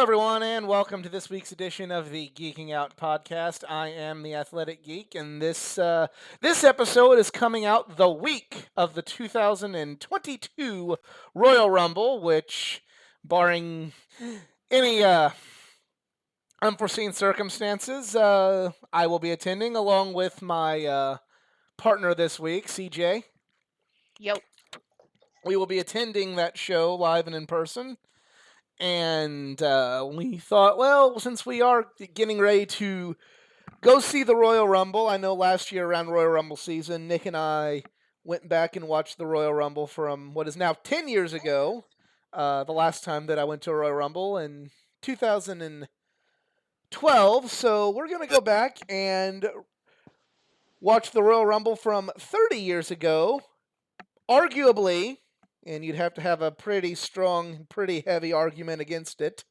everyone, and welcome to this week's edition of the Geeking Out podcast. I am the Athletic Geek, and this episode is coming out the week of the 2022 Royal Rumble, which, barring any unforeseen circumstances, I will be attending along with my partner this week, CJ. Yo. We will be attending that show live and in person. And we thought, well, since we are getting ready to go see the Royal Rumble, I know last year around Royal Rumble season, Nick and I went back and watched the Royal Rumble from what is now 10 years ago. The last time that I went to a Royal Rumble in 2012. So we're going to go back and watch the Royal Rumble from 30 years ago. Arguably, and you'd have to have a pretty strong, pretty heavy argument against it,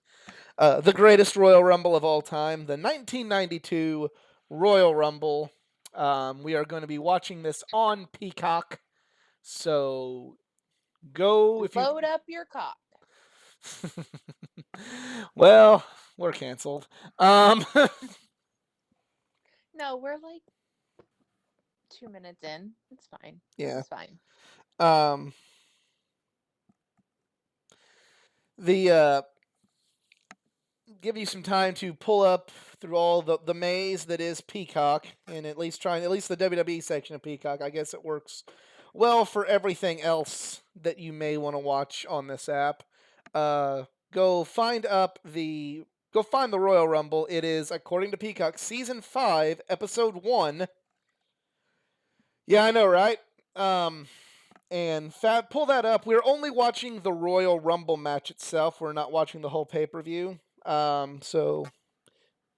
the greatest Royal Rumble of all time, the 1992 Royal Rumble. We are going to be watching this on Peacock. So go if you Load up your cock. Well, we're canceled. No, we're like 2 minutes in. It's fine. Yeah. It's fine. Give you some time to pull up through all the maze that is Peacock, and at least the WWE section of Peacock. I guess it works well for everything else that you may want to watch on this app. Go find the Royal Rumble. It is, according to Peacock, Season 5, Episode 1. Yeah, I know, right? And pull that up. We're only watching the Royal Rumble match itself. We're not watching the whole pay-per-view. So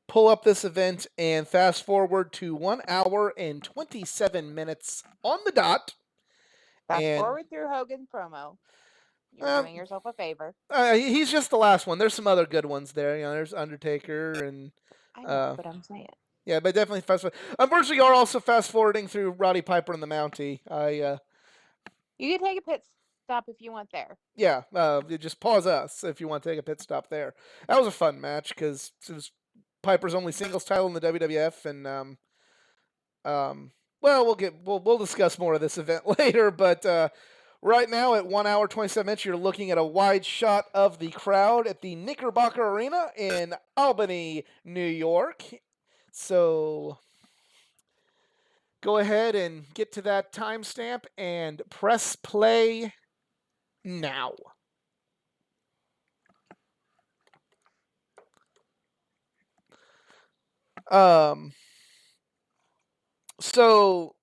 pull up this event and fast forward to 1 hour and 27 minutes on the dot. Fast forward through Hogan's promo. You're doing yourself a favor. He's just the last one. There's some other good ones there. There's Undertaker and. I know, but I'm saying. Yeah, but definitely fast forward. Unfortunately, you're also fast forwarding through Roddy Piper and the Mountie. You can take a pit stop if you want there. Yeah, just pause us if you want to take a pit stop there. That was a fun match because it was Piper's only singles title in the WWF, and well, we'll discuss more of this event later. But right now, at 1 hour 27 minutes, you're looking at a wide shot of the crowd at the Knickerbocker Arena in Albany, New York. So go ahead and get to that timestamp and press play now. So,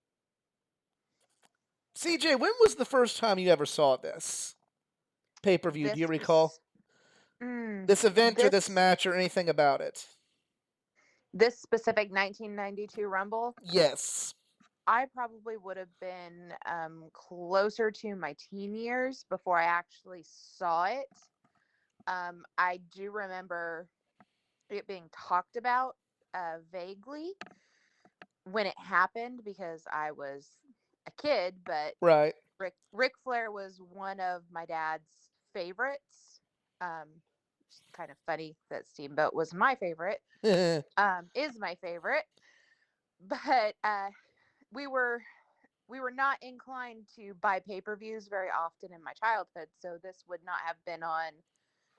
CJ, when was the first time you ever saw this pay-per-view? Do you recall? This event or this match or anything about it? This specific 1992 Rumble? Yes. I probably would have been closer to my teen years before I actually saw it. I do remember it being talked about vaguely when it happened because I was a kid, but right. Ric Flair was one of my dad's favorites. It's kind of funny that Steamboat was my favorite. Is my favorite, but we were not inclined to buy pay-per-views very often in my childhood, so this would not have been on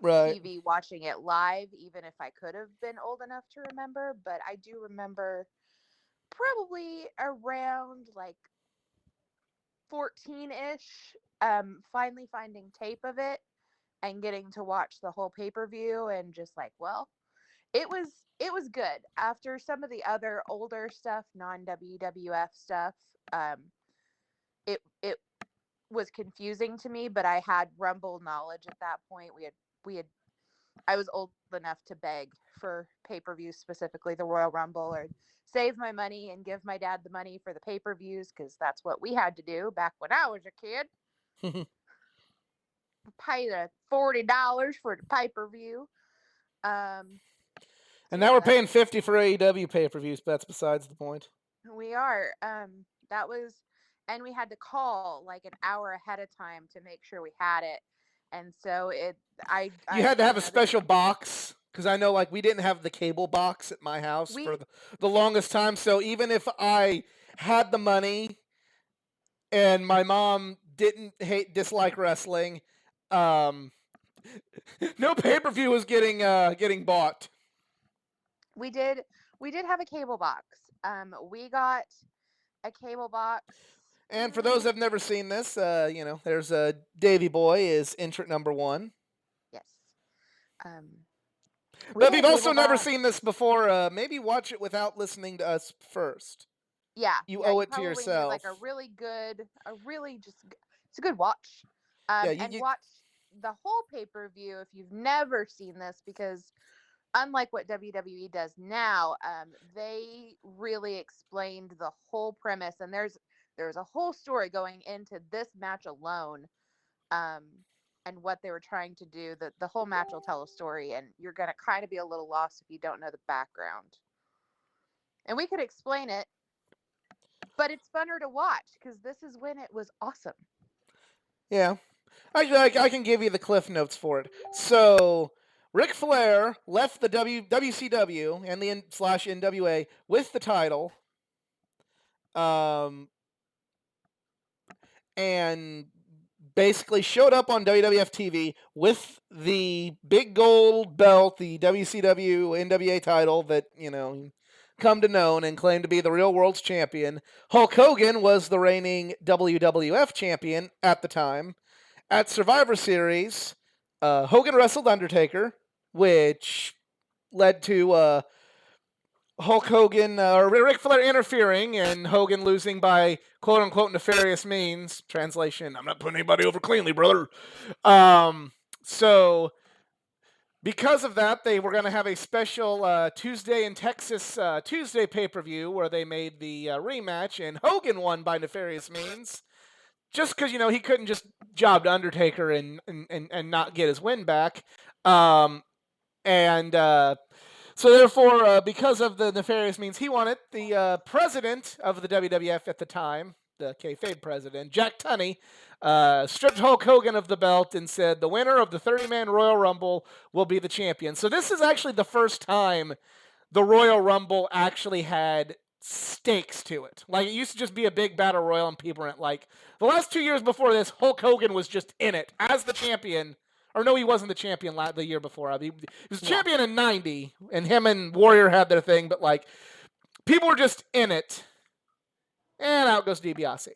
TV watching it live, even if I could have been old enough to remember. But I do remember probably around like 14-ish, finally finding tape of it and getting to watch the whole pay-per-view, and just like, well, it was good. After some of the other older stuff, non-WWF stuff, it was confusing to me, but I had Rumble knowledge at that point. I was old enough to beg for pay-per-views, specifically the Royal Rumble, or save my money and give my dad the money for the pay-per-views, because that's what we had to do back when I was a kid. Pay the $40 for the pay-per-view. And now we're paying $50 for AEW pay-per-views, but that's besides the point. We are. That was, and we had to call like an hour ahead of time to make sure we had it. And so you had to have a special box. because I know like we didn't have the cable box at my house for We the longest time. So even if I had the money and my mom didn't dislike wrestling, um, no pay per view was getting bought. we did we did have a cable box. We got a cable box. And for those that have never seen this, there's Davy Boy is entrant number one. Yes. Um, we But if had a you've also cable never box. seen this before, maybe watch it without listening to us first. Yeah, You yeah. owe You it to probably need yourself. like a really good, a really just. It's a good watch. Yeah, And watch the whole pay per view if you've never seen this, because unlike what WWE does now, they really explained the whole premise, and there's a whole story going into this match alone, um, and what they were trying to do. The whole match will tell a story, and you're gonna kind of be a little lost if you don't know the background. And we could explain it, but it's funner to watch because this is when it was awesome. yeah. I can give you the cliff notes for it. So, Ric Flair left the WCW and the slash NWA with the title, um, and basically showed up on WWF TV with the big gold belt, the WCW NWA title that, come to known and claimed to be the real world's champion. Hulk Hogan was the reigning WWF champion at the time. At Survivor Series, Hogan wrestled Undertaker, which led to Hulk Hogan or Ric Flair interfering and Hogan losing by quote unquote nefarious means. Translation: I'm not putting anybody over cleanly, brother. Um, so because of that, they were going to have a special Tuesday in Texas Tuesday pay per view where they made the rematch, and Hogan won by nefarious means. Just because he couldn't just job to Undertaker and not get his win back, and so therefore, because of the nefarious means he won it, the president of the WWF at the time, the kayfabe president, Jack Tunney, stripped Hulk Hogan of the belt and said the winner of the 30-man Royal Rumble will be the champion. So this is actually the first time the Royal Rumble actually had stakes to it. Like, it used to just be a big battle royal and people were like, the last 2 years before this, Hulk Hogan was just in it as the champion. Or no, he wasn't the champion the year before. I mean, he was champion in '90, and him and Warrior had their thing. But like, people were just in it, and out goes DiBiase.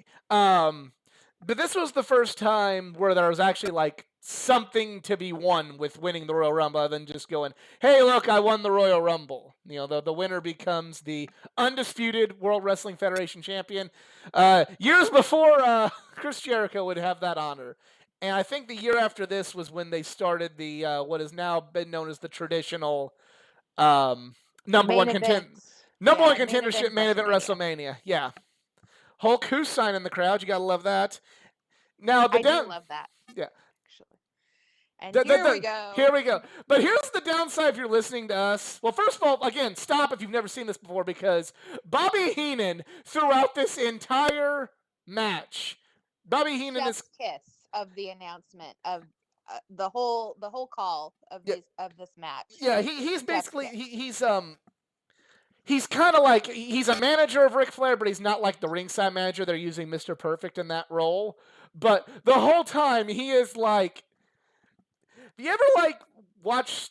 But this was the first time where there was actually like something to be won with winning the Royal Rumble, other than just going, "Hey, look, I won the Royal Rumble." The winner becomes the undisputed World Wrestling Federation champion. Years before, Chris Jericho would have that honor. And I think the year after this was when they started the what has now been known as the traditional um, number one Main content event. number one Yeah, main contendership event main event WrestleMania. WrestleMania. Yeah, Hulk Hogan in the crowd. You gotta love that. Now the I do down, love that, yeah. actually. And here we go. Here we go. But here's the downside if you're listening to us. Well, first of all, again, stop if you've never seen this before, because Bobby Heenan throughout this entire match, Bobby Heenan is Chef's kiss of the announcement of the whole call of yeah, this match. yeah. He's Chef's basically kiss. he's kind of like he's a manager of Ric Flair, but he's not like the ringside manager. They're using Mr. Perfect in that role. But the whole time he is like, do you ever like watch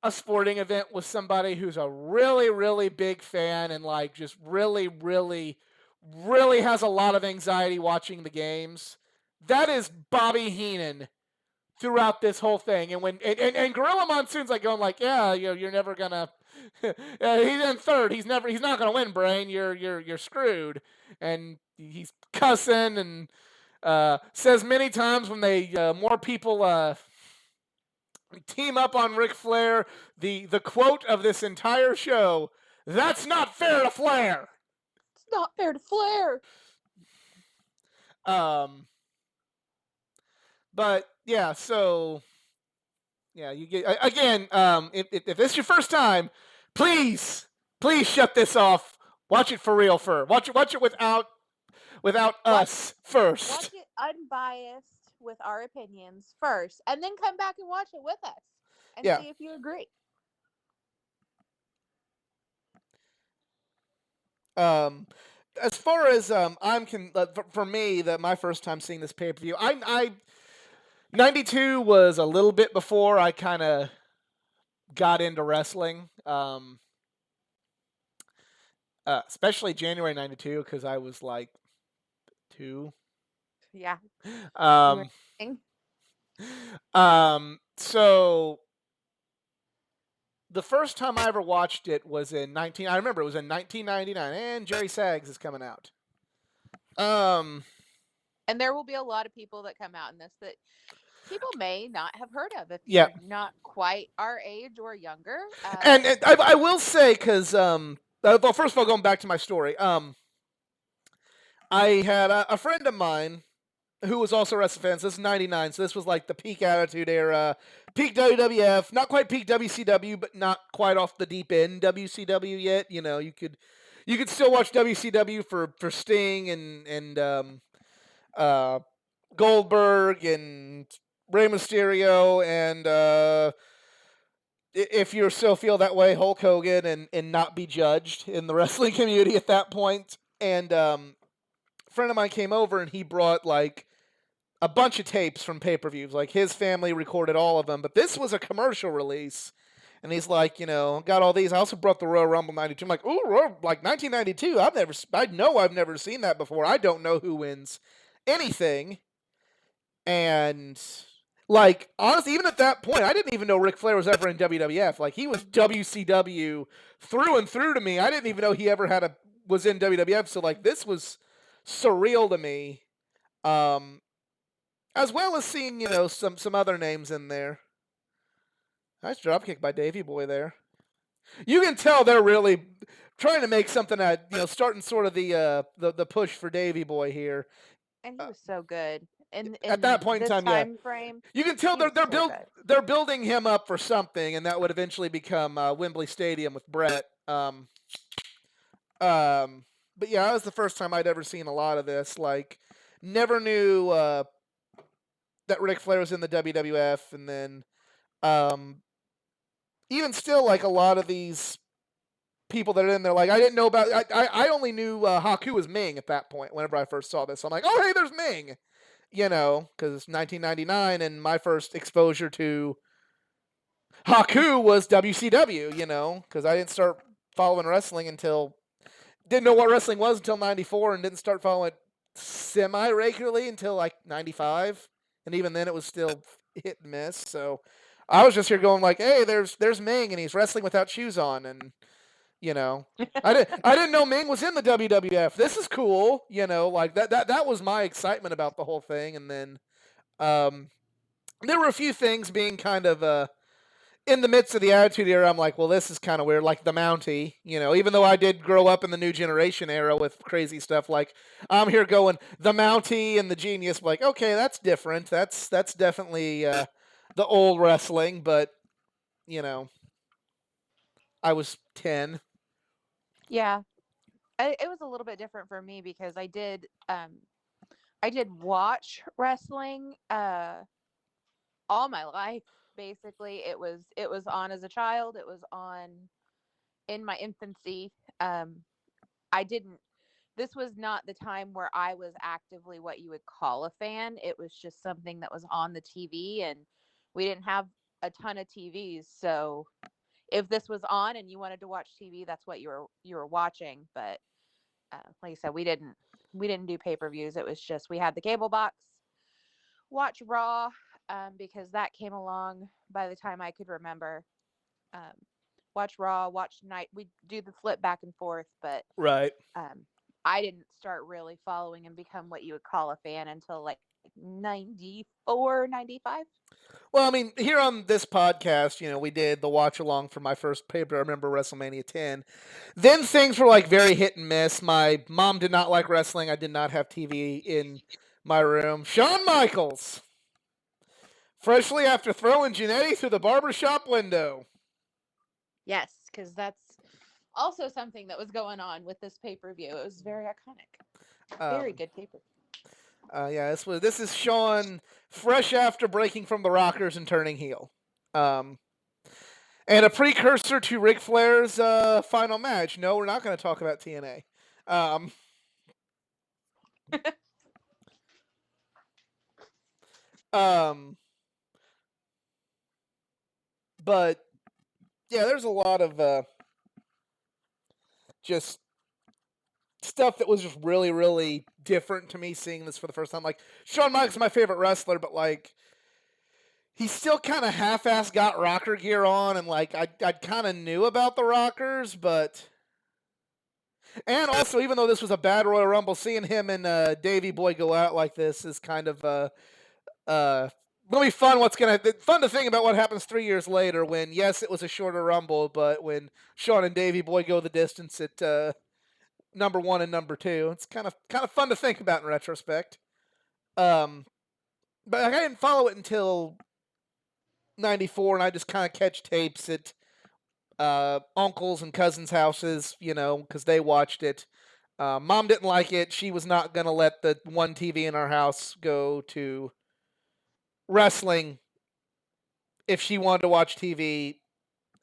a sporting event with somebody who's a really, really big fan and like just really, really, really has a lot of anxiety watching the games? That is Bobby Heenan throughout this whole thing. And and Gorilla Monsoon's like going like, yeah, you're never gonna. He's in third. He's not gonna win, Brain. You're screwed. And he's cussing and says many times when they more people team up on Ric Flair. The quote of this entire show: "That's not fair to Flair." It's not fair to Flair. Um, but yeah, so yeah, you get again. If this is your first time, please shut this off. Watch it for real. Watch it without us first. Watch it unbiased with our opinions first, and then come back and watch it with us and Yeah. see if you agree. Um, as far as for me, that my first time seeing this pay per view, I 92 was a little bit before I kind of got into wrestling. Especially January '92 because I was like 2. Yeah, you were Um, saying? so the first time I ever watched it was in 19. I remember it was in 1999, and Jerry Saggs is coming out. Um, And there will be a lot of people that come out in this that people may not have heard of if yeah, you're not quite our age or younger. and I will say because well, first of all, going back to my story, I had a friend of mine who was also a wrestling fan. So this is '99, so this was like the peak Attitude Era, peak WWF, not quite peak WCW, but not quite off the deep end WCW yet. You know, you could still watch WCW for Sting and uh, Goldberg and Rey Mysterio and if you still feel that way, Hulk Hogan and not be judged in the wrestling community at that point. And a friend of mine came over and he brought like a bunch of tapes from pay-per-views. Like his family recorded all of them, but this was a commercial release. And he's like, got all these. I also brought the Royal Rumble '92. I'm like, ooh, like 1992. I've never seen that before. I don't know who wins anything. And like honestly, even at that point, I didn't even know Ric Flair was ever in WWF. Like he was WCW through and through to me. I didn't even know he ever was in WWF. So like this was surreal to me. Um, as well as seeing some other names in there. Nice dropkick by Davey Boy there. You can tell they're really trying to make something at starting sort of the push for Davey Boy here. And he Uh, was so good at that in point in this time, yeah, time frame. you can tell He was so good. they're building him up for something, and that would eventually become Wembley Stadium with Brett. But yeah, that was the first time I'd ever seen a lot of this. Like, never knew that Ric Flair was in the WWF, and then um, even still, like a lot of these people that are in there, like I didn't know about. I only knew Haku was Ming at that point. Whenever I first saw this, I'm like, oh hey, there's Ming. Because it's 1999, and my first exposure to Haku was WCW. Because I didn't start following wrestling until didn't know what wrestling was until '94, and didn't start following it semi regularly until like '95, and even then it was still hit and miss. So I was just here going like, hey, there's Ming, and he's wrestling without shoes on, and you know. I didn't know Ming was in the WWF. This is cool, like that was my excitement about the whole thing. And then um, there were a few things being kind of in the midst of the Attitude Era. I'm like, well, this is kind of weird, like the Mountie. Even though I did grow up in the New Generation era with crazy stuff, like I'm here going the Mountie and the Genius. Like, okay, that's different. That's definitely the old wrestling, but you know, I was 10. Yeah, it was a little bit different for me because I did watch wrestling all my life. Basically, it was on as a child. It was on in my infancy. Um, I didn't. This was not the time where I was actively what you would call a fan. It was just something that was on the TV, and we didn't have a ton of TVs. So if this was on and you wanted to watch TV, that's what you were watching. But like I said, we didn't do pay-per-views. It was just we had the cable box, watch Raw, because that came along by the time I could remember. Um, watch Raw, watch Night. We do the flip back and forth, but Right. um, I didn't start really following and become what you would call a fan until like 94, 95. Well, I mean, here on this podcast, we did the watch along for my first paper. I remember WrestleMania 10. Then things were like very hit and miss. My mom did not like wrestling. I did not have TV in my room. Shawn Michaels, freshly after throwing Janetti through the barbershop window. Yes, because that's also something that was going on with this pay-per-view. It was very iconic. Very Um, good pay-per-view. yeah, this is Shawn fresh after breaking from the Rockers and turning heel. Um, and a precursor to Ric Flair's final match. No, we're not going to talk about TNA. Um, um, but yeah, there's a lot of just stuff that was just really, really different to me seeing this for the first time. Like Shawn Michaels is my favorite wrestler, but like he still kind of half-ass got rocker gear on, and like I kind of knew about the rockers, but and also even though this was a bad Royal Rumble, seeing him and Davey Boy go out like this is kind of uh it'll be fun. Fun to think about what happens 3 years later when yes it was a shorter Rumble, but when Shawn and Davey Boy go the distance at number one and number two, it's kind of fun to think about in retrospect. Um, but I didn't follow it until '94, and I just kind of catch tapes at uncles and cousins' houses, because they watched it. Mom didn't like it. She was not going to let the one TV in our house go to wrestling if she wanted to watch TV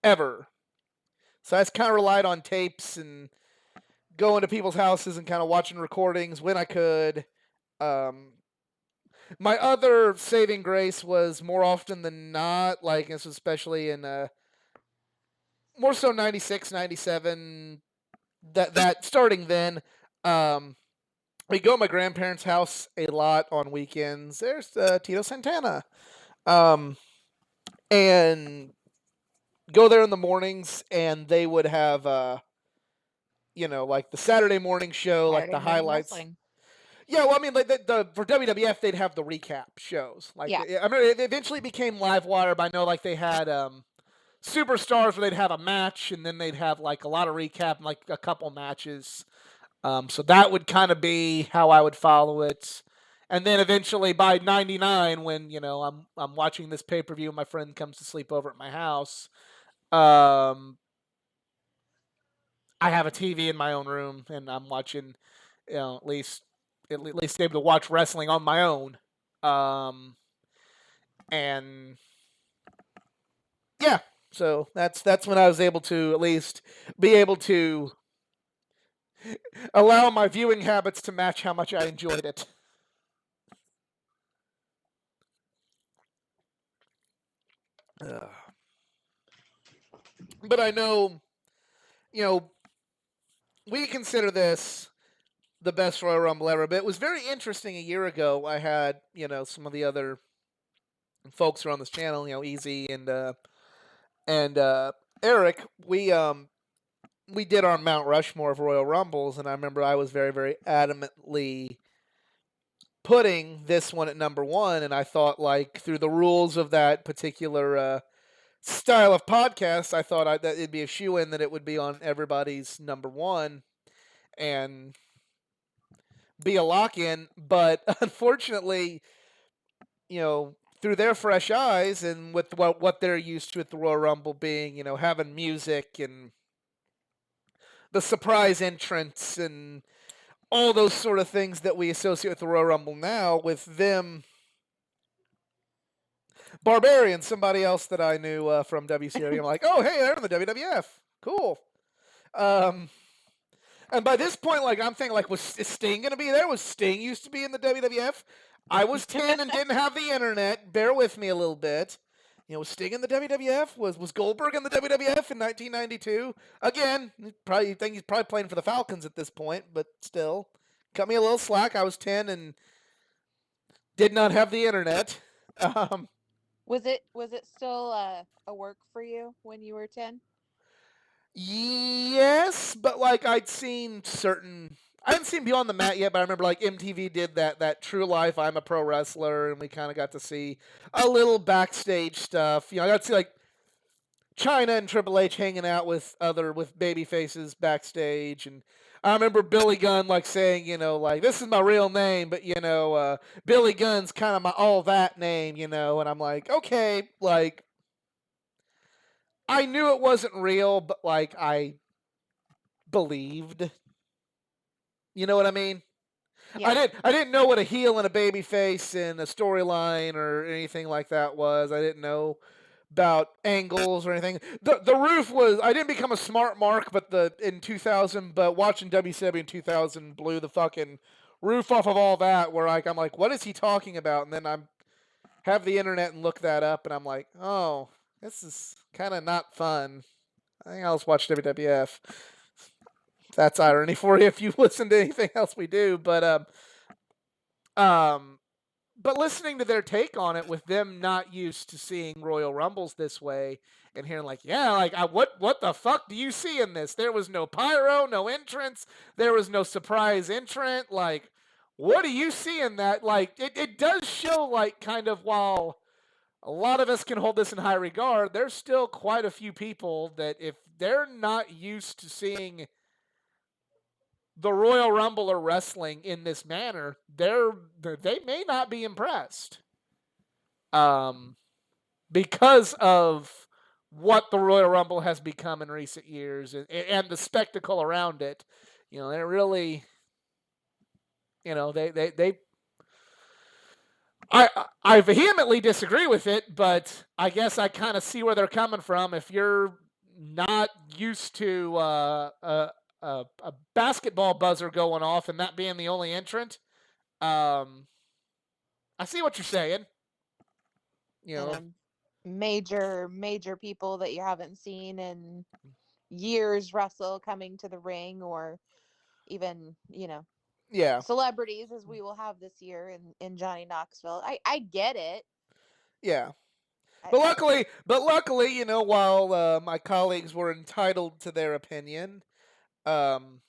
ever. So I just kind of relied on tapes and going to people's houses and kind of watching recordings when I could. Um, my other saving grace was more often than not, like this was especially in more so 96, 97. That starting then, um, we go to my grandparents' house a lot on weekends. There's Tito Santana, um, and go there in the mornings, and they would have like the Saturday morning show, like Saturday the morning highlights. wrestling. Yeah, well, I mean, like for WWF, they'd have the recap shows. Like, Yeah. I mean, it eventually became Live Wire, but I know like they had Superstars where they'd have a match, and then they'd have like a lot of recap and like a couple matches. So that would kind of be how I would follow it. And then eventually by '99, when I'm watching this pay per view, my friend comes to sleep over at my house. Um, I have a TV in my own room, and I'm watching, at least able to watch wrestling on my own. And yeah, so that's when I was able to at least be able to allow my viewing habits to match how much I enjoyed it. Uh, but I know, you know, we consider this the best Royal Rumble ever. But it was very interesting a year ago. I had, some of the other folks who are on this channel, Easy and Eric. We did our Mount Rushmore of Royal Rumbles, and I remember I was very, very adamantly putting this one at number one, and I thought, like, through the rules of that particular style of podcast, I thought that it'd be a shoe-in that it would be on everybody's number one and be a lock-in. But unfortunately, through their fresh eyes and with what they're used to at the Royal Rumble being, having music and the surprise entrance and all those sort of things that we associate with the Royal Rumble now, with them, Barbarian, somebody else that I knew from WCW, I'm like, oh, hey, they're in the WWF. Cool. Um, and by this point, like, I'm thinking, like, is Sting going to be there? Was Sting used to be in the WWF? I was 10 and didn't have the internet. Bear with me a little bit. Was Sting in the WWF? Was Goldberg in the WWF in 1992? Again, you think he's probably playing for the Falcons at this point, but still, cut me a little slack. I was 10 and did not have the internet. Was it still a work for you when you were 10? Yes, but like I hadn't seen Beyond the Mat yet, but I remember like MTV did that True Life I'm a Pro Wrestler, and we kind of got to see a little backstage stuff. I got to see like China and Triple H hanging out with baby faces backstage, and I remember Billy Gunn like saying, like, this is my real name, but Billy Gunn's kind of my all that name, and I'm like, okay, like, I knew it wasn't real, but like I believed. You know what I mean? Yeah. I didn't know what a heel and a baby face and a storyline or anything like that was. I didn't know about angles or anything. The roof was, I didn't become a smart mark, but in 2000, but watching WCW in 2000 blew the fucking roof off of all that. Where I'm like, what is he talking about? And then I have the internet and look that up, and I'm like, oh, this is kind of not fun. I think I'll just watch WWF. That's irony for you if you listen to anything else we do, um, but listening to their take on it, with them not used to seeing Royal Rumbles this way, and hearing like, yeah, like what the fuck do you see in this? There was no pyro, no entrance, there was no surprise entrant. Like, what do you see in that? Like, it does show, like, kind of, while a lot of us can hold this in high regard, there's still quite a few people that, if they're not used to seeing the Royal Rumble or wrestling in this manner, they may not be impressed. Because of what the Royal Rumble has become in recent years, and the spectacle around it. They're really, they I vehemently disagree with it, but I guess I kind of see where they're coming from. If you're not used to a basketball buzzer going off and that being the only entrant, I see what you're saying. And major people that you haven't seen in years wrestle coming to the ring, or even, Yeah. celebrities as we will have this year in Johnny Knoxville. I get it. Yeah. I, But I luckily, while my colleagues were entitled to their opinion, um,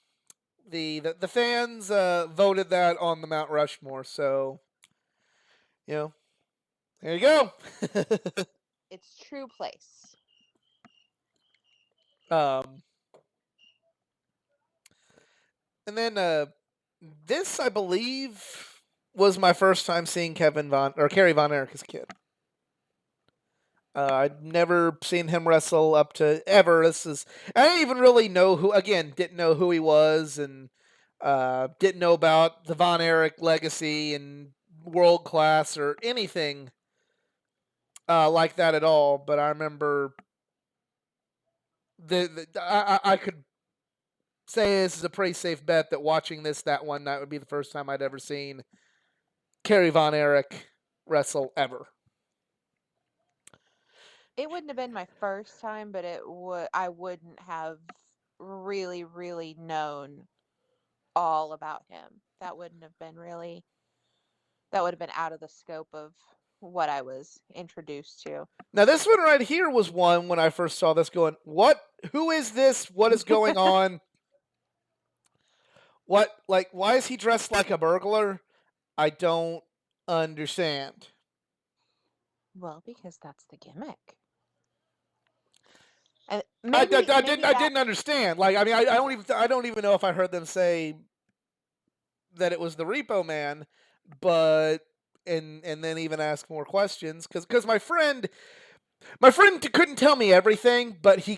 the fans voted that on the Mount Rushmore. So, there you go. it's true place. um, and then this, I believe, was my first time seeing Kerry Von Erich as a kid. I'd never seen him wrestle up to ever. I didn't even really know didn't know who he was, and didn't know about the Von Erich legacy and world class or anything like that at all. But I remember I could say this is a pretty safe bet that watching this that one night would be the first time I'd ever seen Kerry Von Erich wrestle ever. It wouldn't have been my first time, but I wouldn't have really known all about him. That wouldn't have been that would have been out of the scope of what I was introduced to. Now, this one right here was one when I first saw this going, what? Who is this? What is going on? Why is he dressed like a burglar? I don't understand. Well, because that's the gimmick. And maybe that didn't understand. Like, I mean, I don't even know if I heard them say that it was the Repo Man, but and then even ask more questions because my friend couldn't tell me everything, but he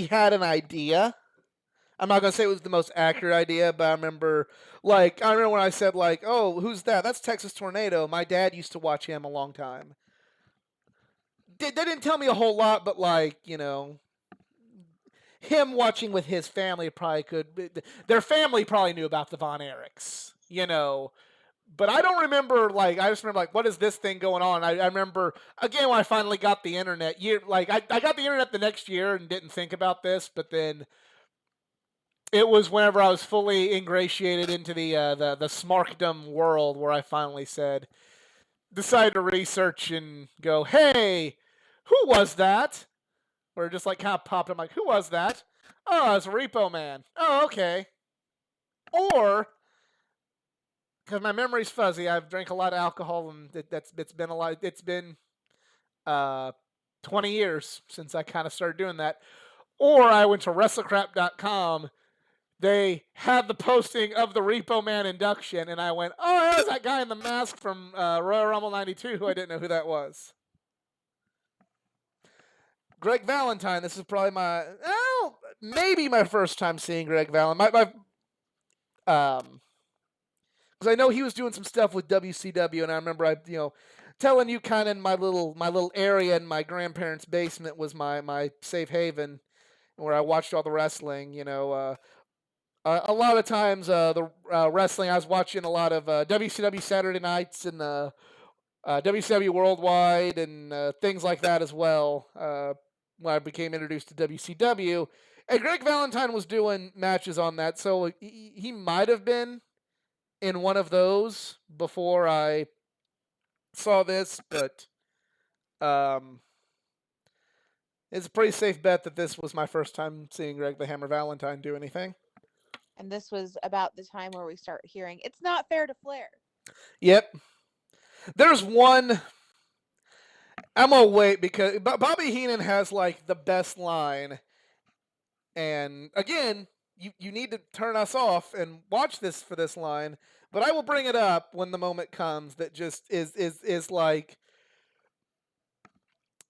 had an idea. I'm not gonna say it was the most accurate idea, but I remember when I said, like, "Oh, who's that? That's Texas Tornado. My dad used to watch him a long time." They didn't tell me a whole lot, but him watching with his family probably could. Their family probably knew about the Von Erichs. But I don't remember. I just remember, what is this thing going on? I remember again when I finally got the internet. I got the internet the next year and didn't think about this, but then it was whenever I was fully ingratiated into the smarkdom world where I finally decided to research and go, hey, who was that? Where it just kind of popped up, like, who was that? Oh, it's Repo Man. Oh, okay. Or because my memory's fuzzy, I've drank a lot of alcohol, and it's been a lot. It's been 20 years since I kind of started doing that. Or I went to WrestleCrap.com. They had the posting of the Repo Man induction, and I went, oh, that was that guy in the mask from Royal Rumble 92 who I didn't know who that was. Greg Valentine, this is probably maybe my first time seeing Greg Valentine. Because I know he was doing some stuff with WCW, and I remember telling you kind of my little area in my grandparents' basement was my safe haven where I watched all the wrestling. A lot of times the wrestling I was watching a lot of WCW Saturday nights and WCW Worldwide and things like that as well. When I became introduced to WCW, and Greg Valentine was doing matches on that, so he might have been in one of those before I saw this, but um, it's a pretty safe bet that this was my first time seeing Greg the Hammer Valentine do anything. And this was about the time where we start hearing it's not fair to Flair. Yep. There's one. I'm gonna wait because Bobby Heenan has like the best line, and again, you need to turn us off and watch this for this line. But I will bring it up when the moment comes. That just is like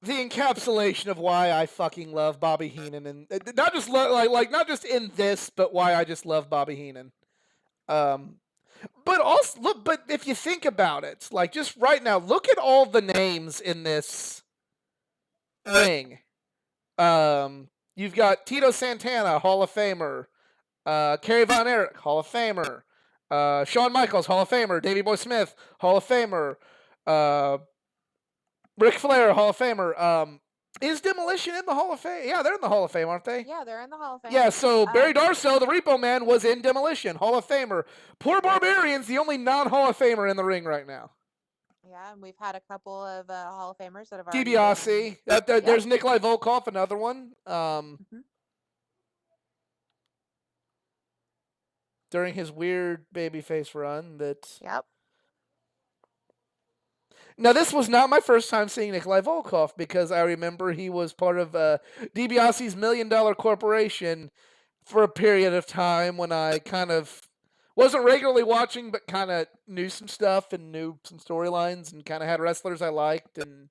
the encapsulation of why I fucking love Bobby Heenan, and not just like not just in this, but why I just love Bobby Heenan. Um, but also look, but if you think about it, like just right now, look at all the names in this ring. You've got Tito Santana, Hall of Famer. Kerry Von Erich, Hall of Famer. Shawn Michaels, Hall of Famer. Davey Boy Smith, Hall of Famer. Uh, Ric Flair, Hall of Famer. Is Demolition in the Hall of Fame? Yeah, they're in the Hall of Fame, aren't they? Yeah, they're in the Hall of Fame. Yeah, so Barry Darsow, the Repo Man, was in Demolition, Hall of Famer. Poor Barbarian's the only non-Hall of Famer in the ring right now. Yeah, and we've had a couple of Hall of Famers that have already DiBiase. There's Nikolai Volkov, another one. During his weird babyface run that... Yep. Now, this was not my first time seeing Nikolai Volkov because I remember he was part of DiBiase's $1 Million Corporation for a period of time when I kind of wasn't regularly watching, but kind of knew some stuff and knew some storylines and kind of had wrestlers I liked and,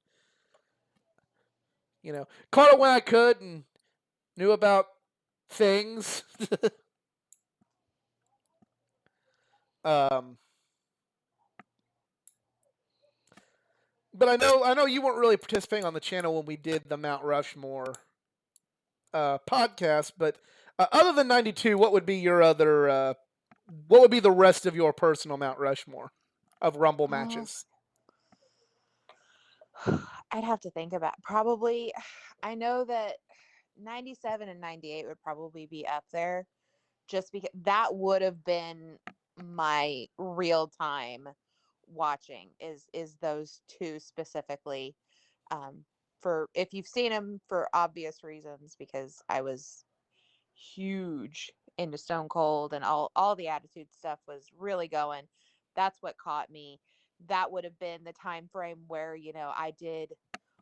caught it when I could and knew about things. But I know you weren't really participating on the channel when we did the Mount Rushmore podcast. But other than '92, what would be your other? What would be the rest of your personal Mount Rushmore of Rumble matches? I'd have to think about probably. I know that 97 and 98 would probably be up there, just because that would have been my real time watching is those two specifically. For if you've seen them for obvious reasons, because I was huge into Stone Cold and all the Attitude stuff was really going. That's what caught me. That would have been the time frame where I did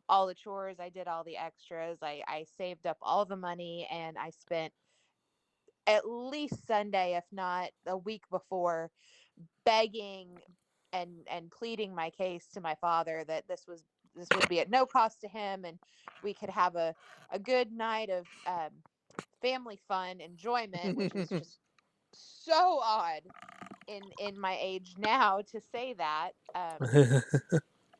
all the chores, I did all the extras, I saved up all the money, and I spent at least Sunday, if not a week before, begging and pleading my case to my father that this would be at no cost to him, and we could have a good night of family fun enjoyment, which is just so odd in my age now to say that,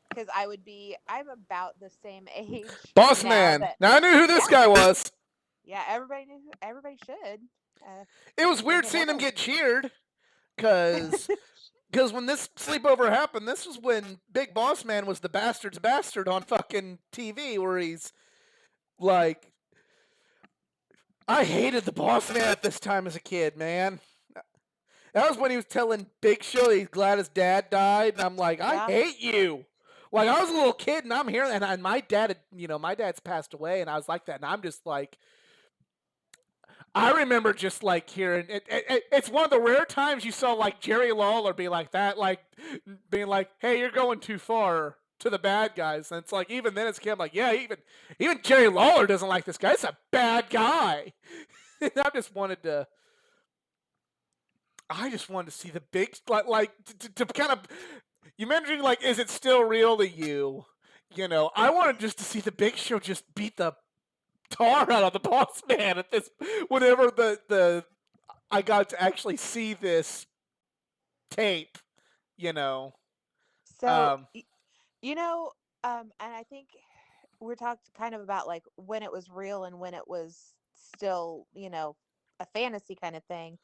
because I'm about the same age Boss now Man. Now I knew who this guy was. Yeah, everybody should. It was weird seeing him get cheered because when this sleepover happened, this was when Big Boss Man was the bastard's bastard on fucking TV, where he's like, I hated the Boss Man at this time as a kid, man. That was when he was telling Big Show he's glad his dad died, and I'm like, I hate you. Like, I was a little kid, and I'm hearing that, and my dad, my dad's passed away, and I was like that, and I'm just like, I remember just like hearing it. It's one of the rare times you saw like Jerry Lawler be like that, like being like, "Hey, you're going too far to the bad guys." And it's like even then, it's kind of like, yeah, even Jerry Lawler doesn't like this guy. It's a bad guy. And I just wanted to see the big to kind of. You mentioned like, is it still real to you? I wanted just to see the Big Show just beat the tar out of the Boss Man at this. Whenever the I got to actually see this tape, So You know, and I think we're talking kind of about like when it was real and when it was still, a fantasy kind of thing.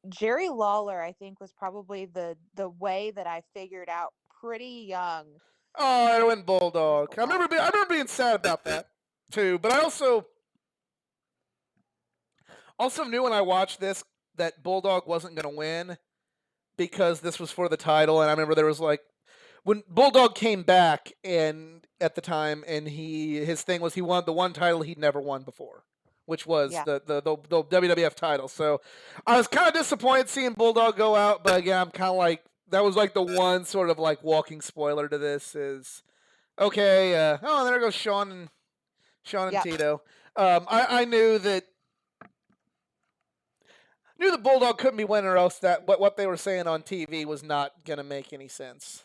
Jerry Lawler, I think, was probably the way that I figured out pretty young Oh, I went with Bulldog. Bulldog. I remember being sad about that too. But I also knew when I watched this that Bulldog wasn't going to win because this was for the title, and I remember there was like when Bulldog came back and at the time, and his thing was he wanted the one title he'd never won before, which was Yeah. the WWF title. So I was kind of disappointed seeing Bulldog go out, but again, I'm kind of like that was like the one sort of like walking spoiler to this is okay. Oh, there goes Sean and Yep. Tito. I knew the Bulldog couldn't be winning, or else that what they were saying on TV was not gonna make any sense.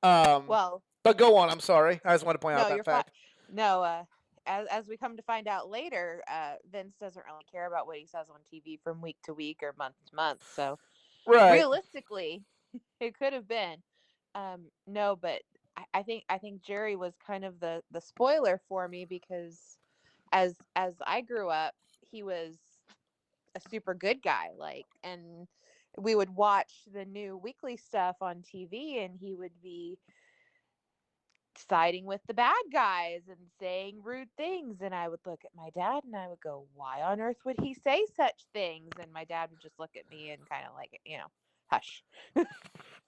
Um, Well, but go on. I'm sorry. I just want to point out no, that you're fine. fact. No, as we come to find out later, Vince doesn't really care about what he says on TV from week to week or month to month. So Right. realistically, it could have been. No, but I think Jerry was kind of the spoiler for me because as I grew up, he was a super good guy. Like, and we would watch the new weekly stuff on TV, and he would be siding with the bad guys and saying rude things. And I would look at my dad and I would go, why on earth would he say such things? And my dad would just look at me and kind of like, hush,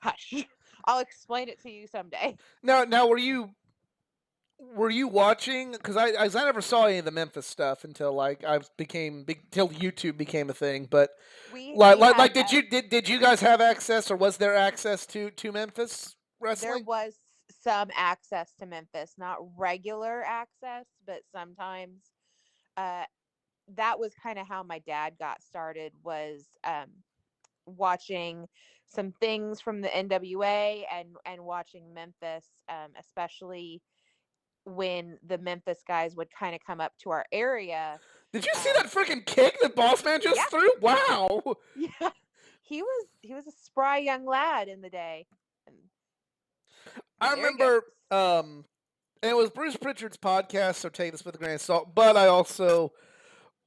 hush. I'll explain it to you someday. Now, were you watching? Because I never saw any of the Memphis stuff until like I became big till YouTube became a thing. But We had did you guys have access, or was there access to Memphis there wrestling? was some access to Memphis, not regular access, but sometimes uh that was kind of how my dad got started was watching some things from the NWA and watching Memphis, especially when the Memphis guys would kind of come up to our area. Did you see Um, that freaking kick that Boss Man yeah, just threw? Wow. yeah, he was a spry young lad in the day. And I there he goes. remember. And it was Bruce Pritchard's podcast, so take this with a grain of salt. But I also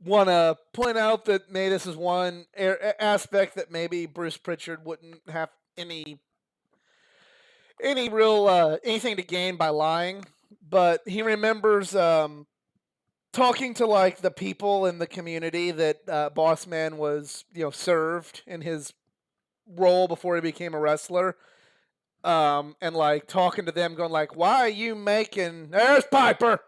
want to point out that maybe this is one aspect that maybe Bruce Pritchard wouldn't have any real anything to gain by lying. But he remembers talking to like the people in the community that Boss Man was served in his role before he became a wrestler. And like talking to them, going like, "Why are you making?" There's Piper.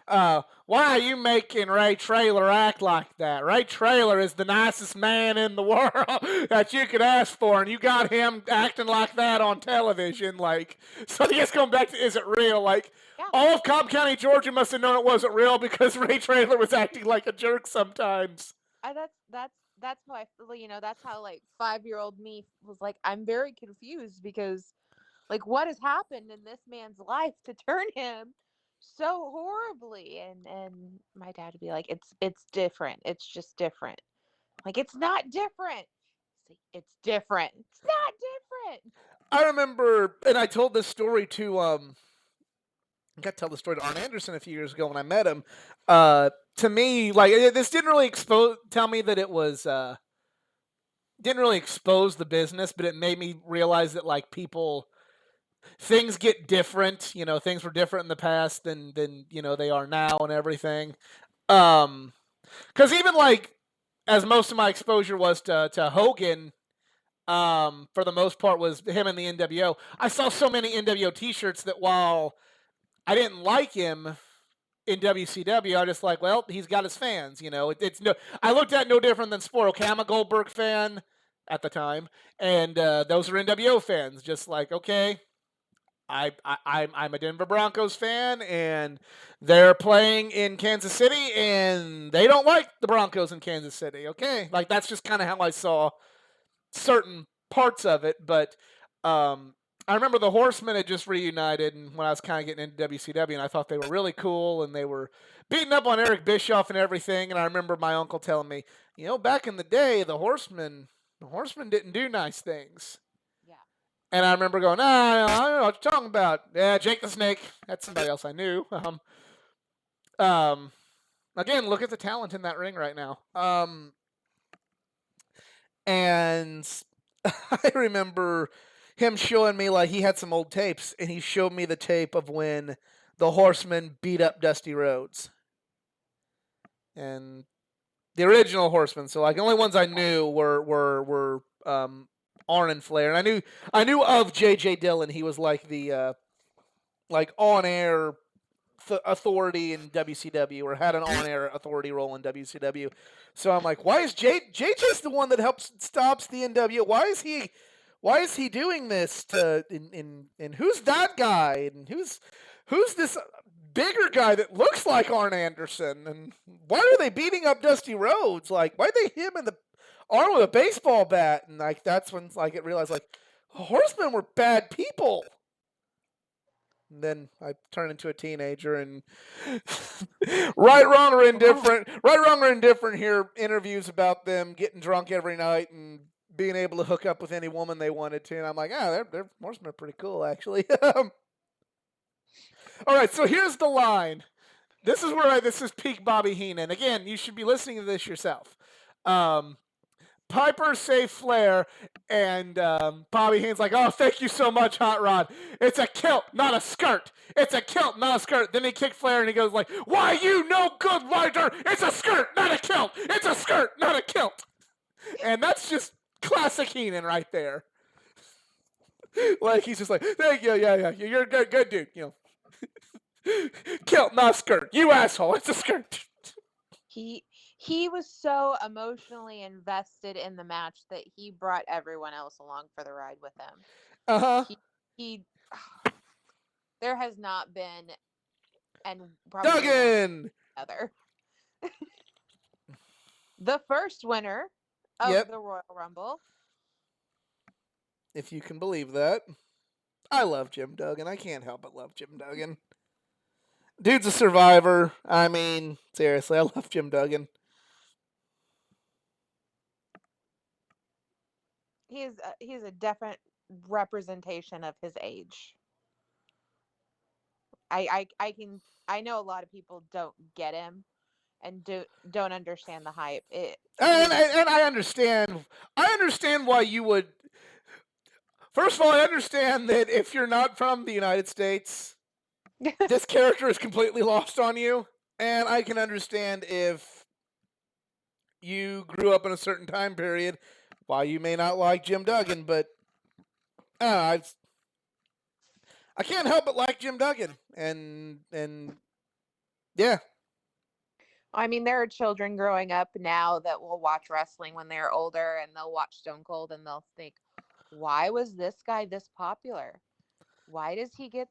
Why are you making Ray Traylor act like that? Ray Traylor is the nicest man in the world that you could ask for, and you got him acting like that on television. Like, so I guess going back to is it real? Like, Yeah, all of Cobb County, Georgia must have known it wasn't real because Ray Traylor was acting like a jerk sometimes. that's how I feel. That's how like 5-year-old me was like. I'm very confused because like what has happened in this man's life to turn him so horribly. And my dad would be like, it's different, it's just different. Like, it's not different. See, it's different, it's not different. I remember, and I told this story to I got to tell the story to Arn Anderson a few years ago when I met him. To me, like this didn't really tell me that it was didn't really expose the business, but it made me realize that like people things get different. Things were different in the past than they are now and everything. Because even like as most of my exposure was to Hogan, for the most part was him and the NWO. I saw so many NWO T-shirts that while I didn't like him in WCW, I just like, well, he's got his fans. It's no. I looked at no different than Sport. Okay, I'm a Goldberg fan at the time, and those are NWO fans. Just like, okay, I'm a Denver Broncos fan, and they're playing in Kansas City, and they don't like the Broncos in Kansas City. Okay, like that's just kind of how I saw certain parts of it. But I remember the Horsemen had just reunited, and when I was kind of getting into WCW, and I thought they were really cool, and they were beating up on Eric Bischoff and everything. And I remember my uncle telling me, back in the day, the Horsemen didn't do nice things. Yeah, And I remember going, I don't know what you're talking about. Yeah, Jake the Snake. That's somebody else I knew. Um, again, look at the talent in that ring right now. And I remember him showing me, like, he had some old tapes, and he showed me the tape of when the Horsemen beat up Dusty Rhodes. And the original Horsemen, so like the only ones I knew were Arn and Flair, and I knew of J.J. Dillon. He was like the like on air authority in WCW, or had an on air authority role in WCW. So I'm like, why is JJ's the one that helps stops the NW? Why is he doing this to and who's that guy, and who's this bigger guy that looks like Arn Anderson, and why are they beating up Dusty Rhodes? Like, why they hit him in the arm with a baseball bat? And like that's when like it realized like Horsemen were bad people. And then I turn into a teenager, and right, wrong, or indifferent, hear interviews about them getting drunk every night and being able to hook up with any woman they wanted to, and I'm like, they're Horsemen are pretty cool, actually. All right, so here's the line. This is peak Bobby Heenan. Again, you should be listening to this yourself. Piper saved Flair, and Bobby Heenan's like, oh, thank you so much, Hot Rod. It's a kilt, not a skirt. It's a kilt, not a skirt. Then he kicked Flair, and he goes like, why, you no good lighter? It's a skirt, not a kilt. It's a skirt, not a kilt. And that's just classic Heenan right there. Like, he's just like, thank you, yeah, you're a good dude, you know. Kilt, not a skirt. You asshole, it's a skirt. He was so emotionally invested in the match that he brought everyone else along for the ride with him. Uh-huh. He there has not been, and probably Duggan! other. The first winner of the Royal Rumble. If you can believe that. I love Jim Duggan. I can't help but love Jim Duggan. Dude's a survivor. I mean, seriously, I love Jim Duggan. He's a definite representation of his age. I know a lot of people don't get him and don't understand the hype. And I understand. I understand why you would. First of all, I understand that if you're not from the United States, this character is completely lost on you. And I can understand if you grew up in a certain time period why you may not like Jim Duggan, but I can't help but like Jim Duggan. And yeah. I mean, there are children growing up now that will watch wrestling when they're older, and they'll watch Stone Cold and they'll think, why was this guy this popular? Why does he get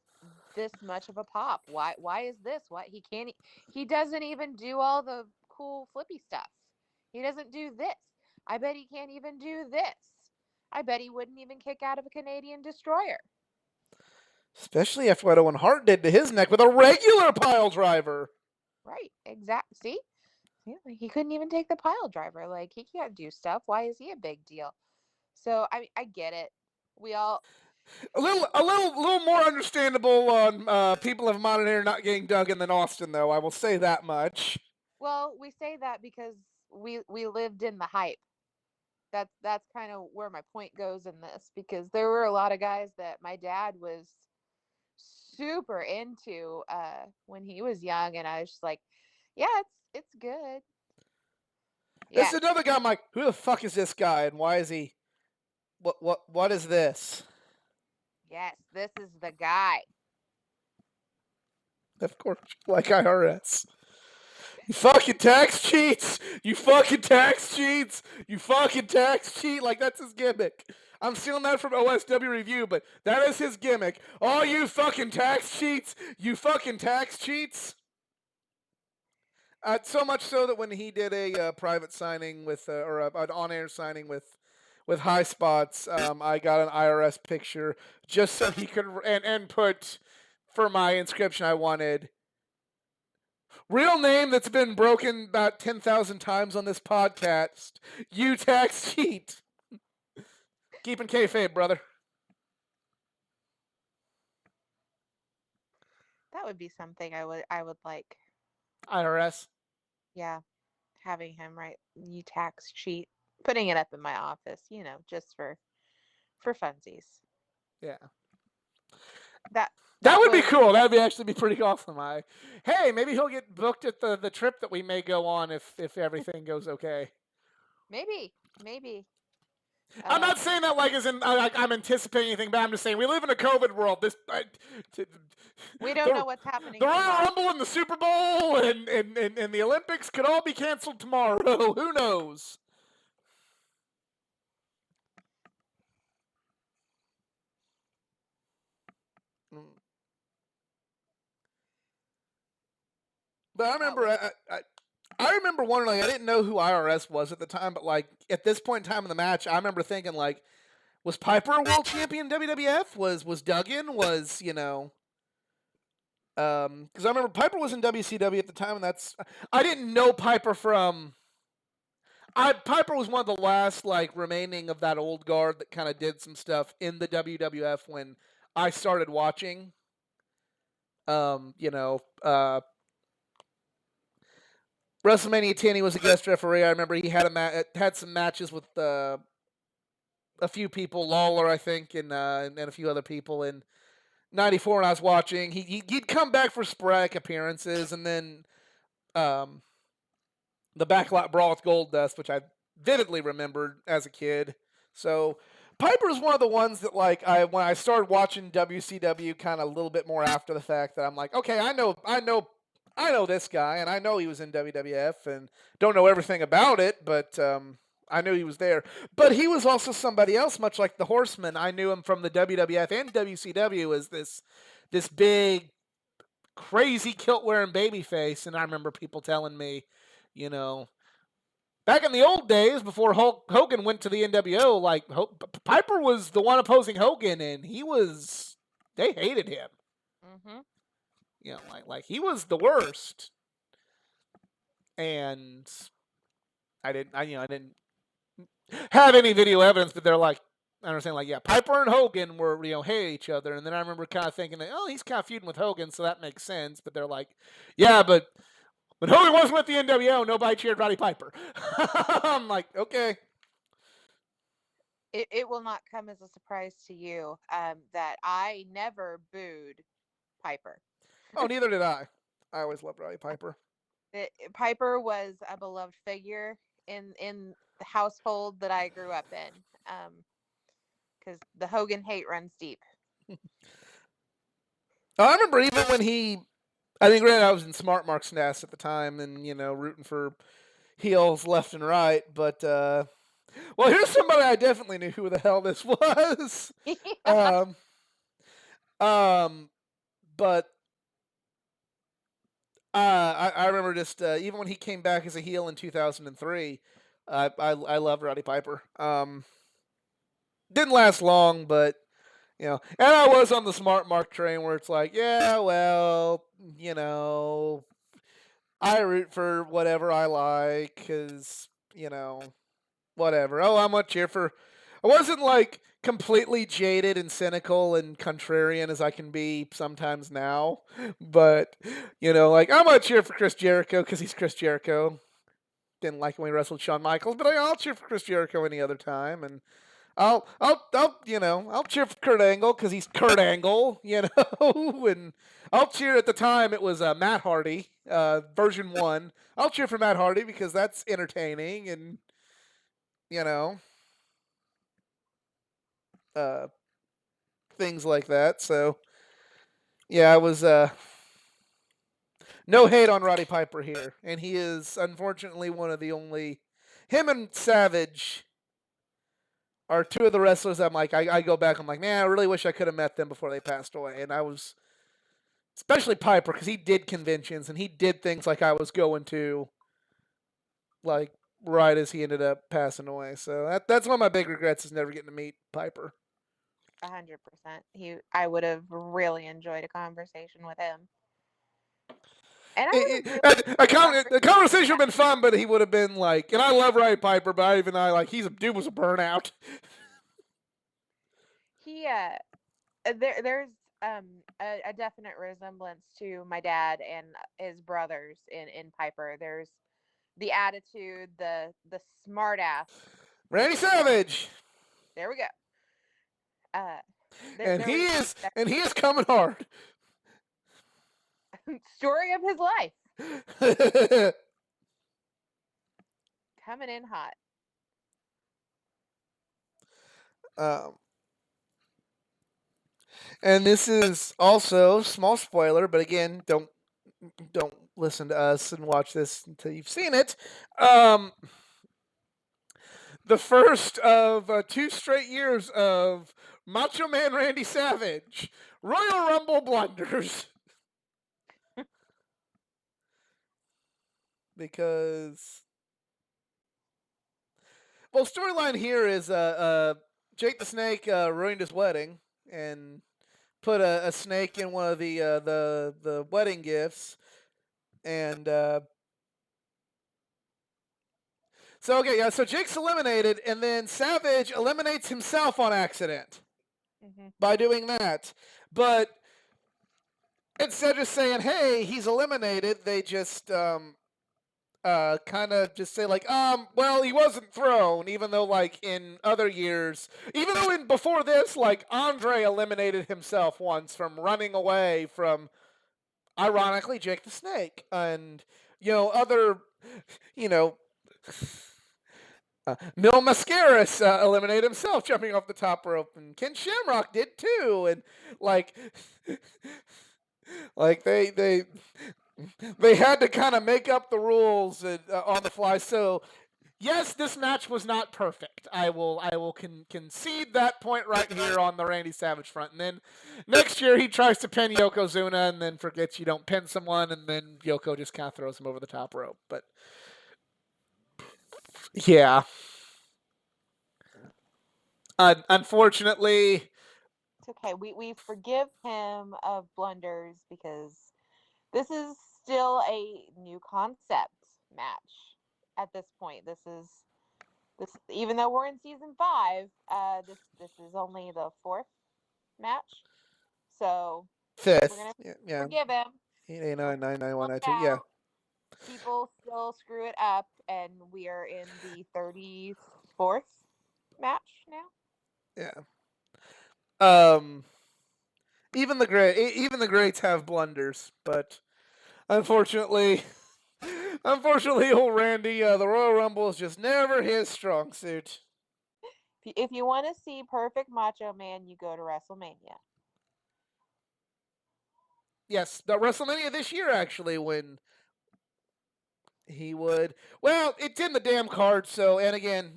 this much of a pop? Why is this? He doesn't even do all the cool flippy stuff. He doesn't do this. I bet he can't even do this. I bet he wouldn't even kick out of a Canadian destroyer. Especially after what Owen Hart did to his neck with a regular pile driver. Right, exactly. See? He couldn't even take the pile driver. Like, he can't do stuff. Why is he a big deal? So I get it. We all a little more understandable on people of modern era not getting Duggan than Austin, though. I will say that much. Well, we say that because we lived in the hype. That's kind of where my point goes in this, because there were a lot of guys that my dad was super into when he was young, and I was just like, yeah, it's good. Yeah. There's another guy. I'm like, who the fuck is this guy, and why is he? What is this? Yes, this is the guy. Of course, like IRS. You fucking tax cheats! You fucking tax cheats! You fucking tax cheat! Like, that's his gimmick. I'm stealing that from OSW Review, but that is his gimmick. Oh, you fucking tax cheats! You fucking tax cheats! So much so that when he did a private signing with, or an on-air signing with High Spots, I got an IRS picture just so he could, and put, for my inscription I wanted, real name that's been broken about 10,000 times on this podcast, you tax cheat. Keeping kayfabe, brother. That would be something I would like. IRS. Yeah, having him write you tax cheat, putting it up in my office, just for funsies. Yeah. That That that would be was cool. That'd be actually be pretty awesome. Hey, maybe he'll get booked at the trip that we may go on if everything goes okay. maybe. I'm not Um, saying that like as in like I'm anticipating anything, but I'm just saying we live in a COVID world. T- we don't the know what's the happening Royal tomorrow. Rumble and the Super Bowl and the Olympics could all be canceled tomorrow. Who knows? Mm. But I remember Was I remember wondering like I didn't know who IRS was at the time, but like at this point in time in the match, I remember thinking like was Piper a world champion WWF? Was Duggan? Because I remember Piper was in WCW at the time, and I didn't know Piper from. Piper was one of the last like remaining of that old guard that kind of did some stuff in the WWF when I started watching. Um, you know, uh, WrestleMania 10, he was a guest referee. I remember he had some matches with a few people, Lawler, I think, and a few other people in '94 when I was watching. He'd come back for sporadic appearances, and then um, the backlot brawl with Goldust, which I vividly remembered as a kid. So Piper's one of the ones that like when I started watching WCW kind of a little bit more after the fact that I'm like, okay, I know this guy, and I know he was in WWF, and don't know everything about it, but I knew he was there. But he was also somebody else, much like the Horseman. I knew him from the WWF and WCW as this big, crazy kilt wearing baby face, and I remember people telling me, you know, back in the old days before Hogan went to the NWO, like Piper was the one opposing Hogan, and they hated him. mm-hmm. Like he was the worst, and I didn't have any video evidence, but they're like, I understand, like, yeah, Piper and Hogan were, hate each other. And then I remember kind of thinking that, oh, he's kind of feuding with Hogan, so that makes sense. But they're like, yeah, but when Hogan wasn't with the NWO, nobody cheered Roddy Piper. I'm like, okay. It will not come as a surprise to you that I never booed Piper. Oh, neither did I. I always loved Roddy Piper. Piper was a beloved figure in the household that I grew up in, because the Hogan hate runs deep. I remember even when I think, granted, I was in Smart Mark's nest at the time and, rooting for heels left and right. But, well, here's somebody I definitely knew who the hell this was. Um, um, but I remember just even when he came back as a heel in 2003, I loved Roddy Piper. Didn't last long, but and I was on the Smart Mark train where it's like, yeah, well, I root for whatever I like because whatever. Oh, I'm gonna cheer for. I wasn't like completely jaded and cynical and contrarian as I can be sometimes now, but like I'm gonna cheer for Chris Jericho because he's Chris Jericho. Didn't like when he wrestled Shawn Michaels, but I'll cheer for Chris Jericho any other time, and I'll cheer for Kurt Angle because he's Kurt Angle, and I'll cheer at the time it was Matt Hardy, version 1. I'll cheer for Matt Hardy because that's entertaining and you know uh, things like that. So yeah, I was no hate on Roddy Piper here, and he is unfortunately one of the only. Him and Savage are two of the wrestlers I'm like I go back. I'm like, man, I really wish I could have met them before they passed away. And I was especially Piper because he did conventions and he did things like I was going to, like right as he ended up passing away. So that's one of my big regrets is never getting to meet Piper. 100%. I would have really enjoyed a conversation with him, and I would have really enjoyed a The conversation with conversation would have Matt. been fun, but he would have been like, and I love Roddy Piper, but I like he's a dude was a burnout. He there's a definite resemblance to my dad and his brothers in Piper. There's the attitude, the smart ass. Randy Savage, There we go. Uh, and there was he is coming hard. story of his life coming in hot. um, and this is also small spoiler, but again, don't listen to us and watch this until you've seen it. Um, the first of 2 straight years of Macho Man Randy Savage Royal Rumble blunders. Because, well, storyline here is Jake the Snake ruined his wedding and put a snake in one of the wedding gifts, and so okay, yeah, so Jake's eliminated, and then Savage eliminates himself on accident by doing that. But instead of just saying, "Hey, he's eliminated," they just kind of just say like, well, he wasn't thrown, even though like in other years, even though in before this, like Andre eliminated himself once from running away from, ironically, Jake the Snake, and other, you know. Mil Mascaras eliminated himself jumping off the top rope, and Ken Shamrock did too, and like, like they had to kind of make up the rules on the fly. So yes, this match was not perfect. I will concede that point right here on the Randy Savage front. And then next year he tries to pin Yokozuna and then forgets you don't pin someone, and then Yoko just kind of throws him over the top rope. But yeah, unfortunately, It's okay. We forgive him of blunders because this is still a new concept match at this point. This even though we're in season 5, this is only the 4th match. So we're fifth. gonna Yeah, forgive him. yeah. We're 99192. Yeah, out. People still screw it up, and we are in the 34th match now. yeah. Even the greats have blunders, but unfortunately, old Randy, the Royal Rumble is just never his strong suit. If you want to see perfect Macho Man, you go to WrestleMania. Yes, the WrestleMania this year actually, when he would, well, it's in the damn card. So, and again,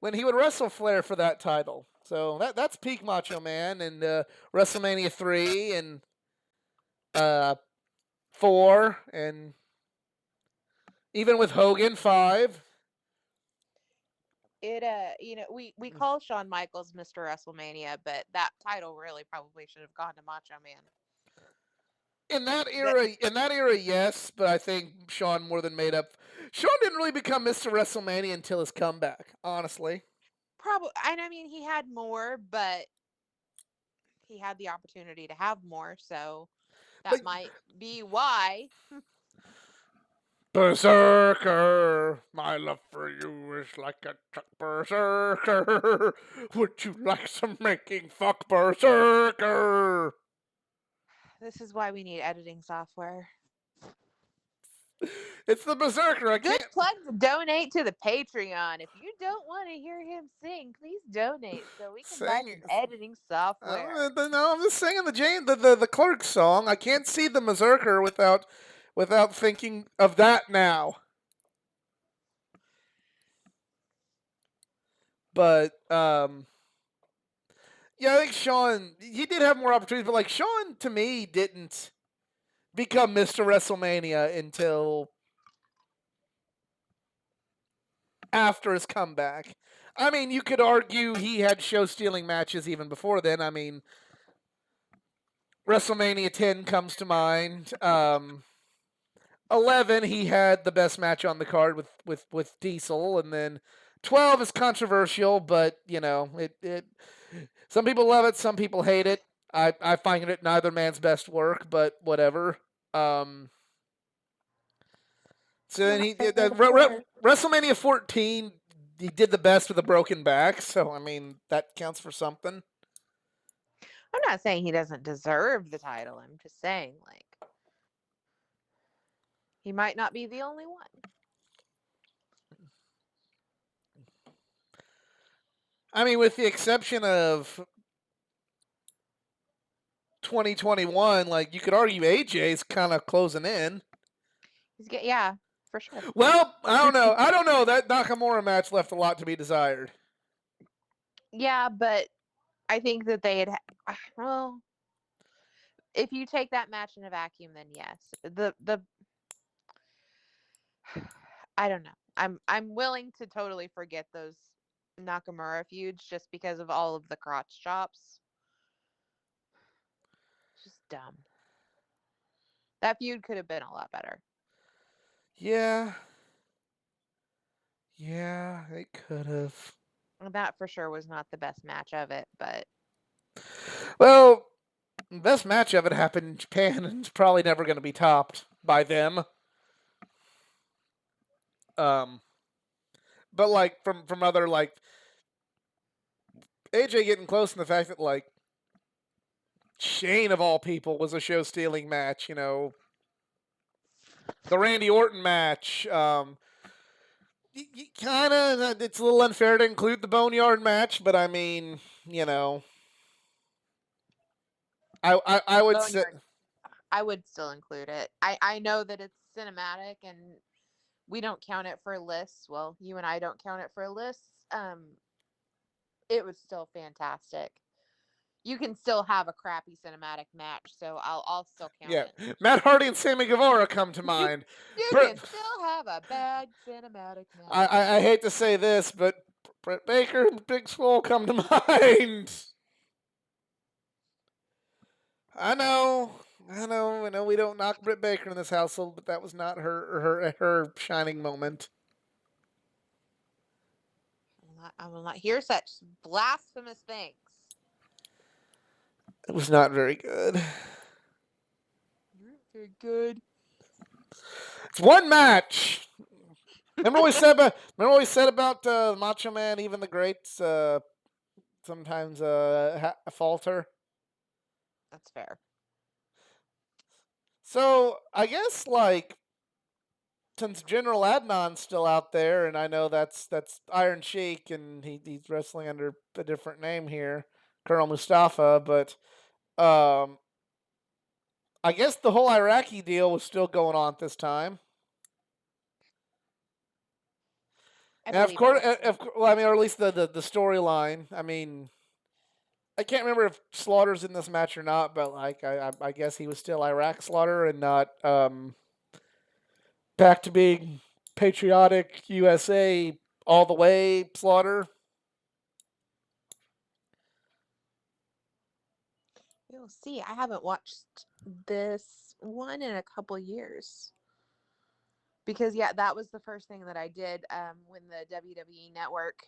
when he would wrestle Flair for that title. So that's peak Macho Man, and WrestleMania 3 and 4, and even with Hogan 5. It we call Shawn Michaels Mr. WrestleMania, but that title really probably should have gone to Macho Man. In that era, yes, but I think Shawn more than made up. Shawn didn't really become Mr. WrestleMania until his comeback, honestly. Probably, and I mean he had more, but he had the opportunity to have more, so that But might be why. Berserker, my love for you is like a truck berserker. Would you like some making fuck Berserker? This is why we need editing software. It's the Berserker. I Good can't. plug to donate to the Patreon. If you don't want to hear him sing, please donate so we can buy Sing. some editing software. No, I'm just singing the Clerk song. I can't see the Berserker without thinking of that now. But yeah, I think Shawn, he did have more opportunities, but like Shawn to me didn't become Mr. WrestleMania until after his comeback. I mean, you could argue he had show stealing matches even before then. I mean, WrestleMania 10 comes to mind. 11, he had the best match on the card with Diesel, and then 12 is controversial, but you know, it some people love it, some people hate it. I find it neither man's best work, but whatever. Um, so then Not he fair to fair. WrestleMania 14. He did the best with a broken back, so I mean that counts for something. I'm not saying he doesn't deserve the title. I'm just saying, like, he might not be the only one. I mean, with the exception of 2021, like you could argue AJ's kind of closing in. Yeah, for sure. Well, I don't know. I don't know. That Nakamura match left a lot to be desired. Yeah, but I think that well, if you take that match in a vacuum, then yes. The I don't know. I'm willing to totally forget those Nakamura feuds just because of all of the crotch chops. It's just dumb. That feud could have been a lot better. Yeah. Yeah, it could have. That for sure was not the best match of it, but Well, the best match of it happened in Japan, and it's probably never going to be topped by them. Um, but like from other like AJ getting close in the fact that like Shane of all people was a show stealing match. You know, the Randy Orton match. Kind of it's a little unfair to include the Boneyard match, but I mean, you know, I would say Boneyard, I would still include it. I know that it's cinematic and we don't count it for lists. Well, you and I don't count it for lists. It was still fantastic. You can still have a crappy cinematic match, so I'll still count yeah, it. Matt Hardy and Sammy Guevara come to You mind. you Per- can still have a bad cinematic match. I hate to say this, but Britt Baker and Big Swole come to mind. I know. We don't knock Britt Baker in this household, but that was not her shining moment. I will not hear such blasphemous things. It was not very good. Very good. It's one match. Remember what we said about Macho Man? Even the greats sometimes falter. That's fair. So I guess like since General Adnan's still out there, and I know that's Iron Sheik, and he's wrestling under a different name here, Colonel Mustafa. But um, I guess the whole Iraqi deal was still going on at this time, I and of believe it course, was. well, I mean, or at least the storyline. I mean, I can't remember if Slaughter's in this match or not, but like I guess he was still Iraq Slaughter and not back to being patriotic USA all the way Slaughter. We'll see. I haven't watched this one in a couple years because yeah, that was the first thing that I did when the WWE Network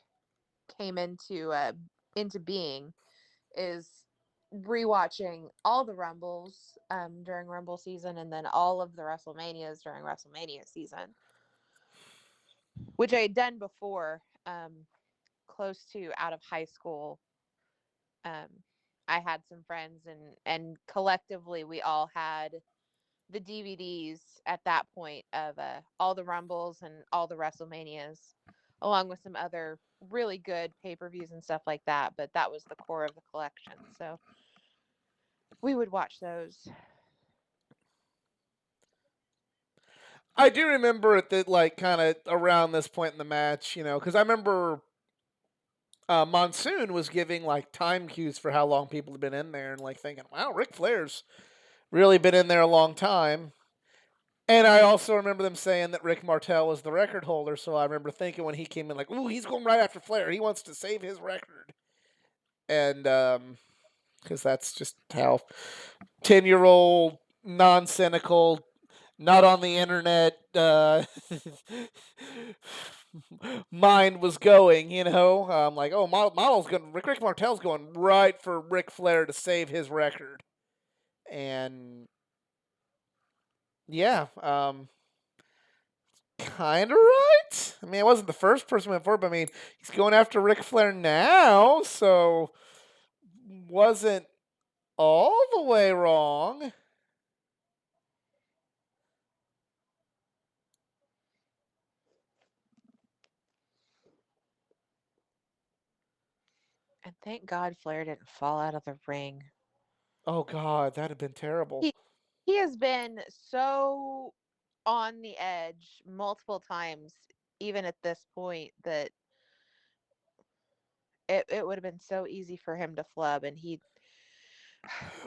came into being is rewatching all the Rumbles during Rumble season and then all of the WrestleManias during WrestleMania season, which I had done before, close to out of high school. Um, I had some friends and collectively we all had the DVDs at that point of all the Rumbles and all the WrestleManias, along with some other really good pay per views and stuff like that. But that was the core of the collection. So we would watch those. I do remember it that like kind of around this point in the match, you know, because I remember Monsoon was giving like time cues for how long people had been in there, and like thinking, wow, Ric Flair's really been in there a long time. And I also remember them saying that Rick Martel was the record holder, so I remember thinking when he came in, like, ooh, he's going right after Flair. He wants to save his record. And because that's just how 10-year-old, non cynical, not on the internet, mind was going. I'm like, oh, model's going. Rick Martel's going right for Ric Flair to save his record, and yeah, kind of right. I mean, it wasn't the first person went for it, but I mean, he's going after Ric Flair now, so wasn't all the way wrong. And thank God Flair didn't fall out of the ring. Oh God, that'd have been terrible. He he has been so on the edge multiple times, even at this point, that it would have been so easy for him to flub, and he.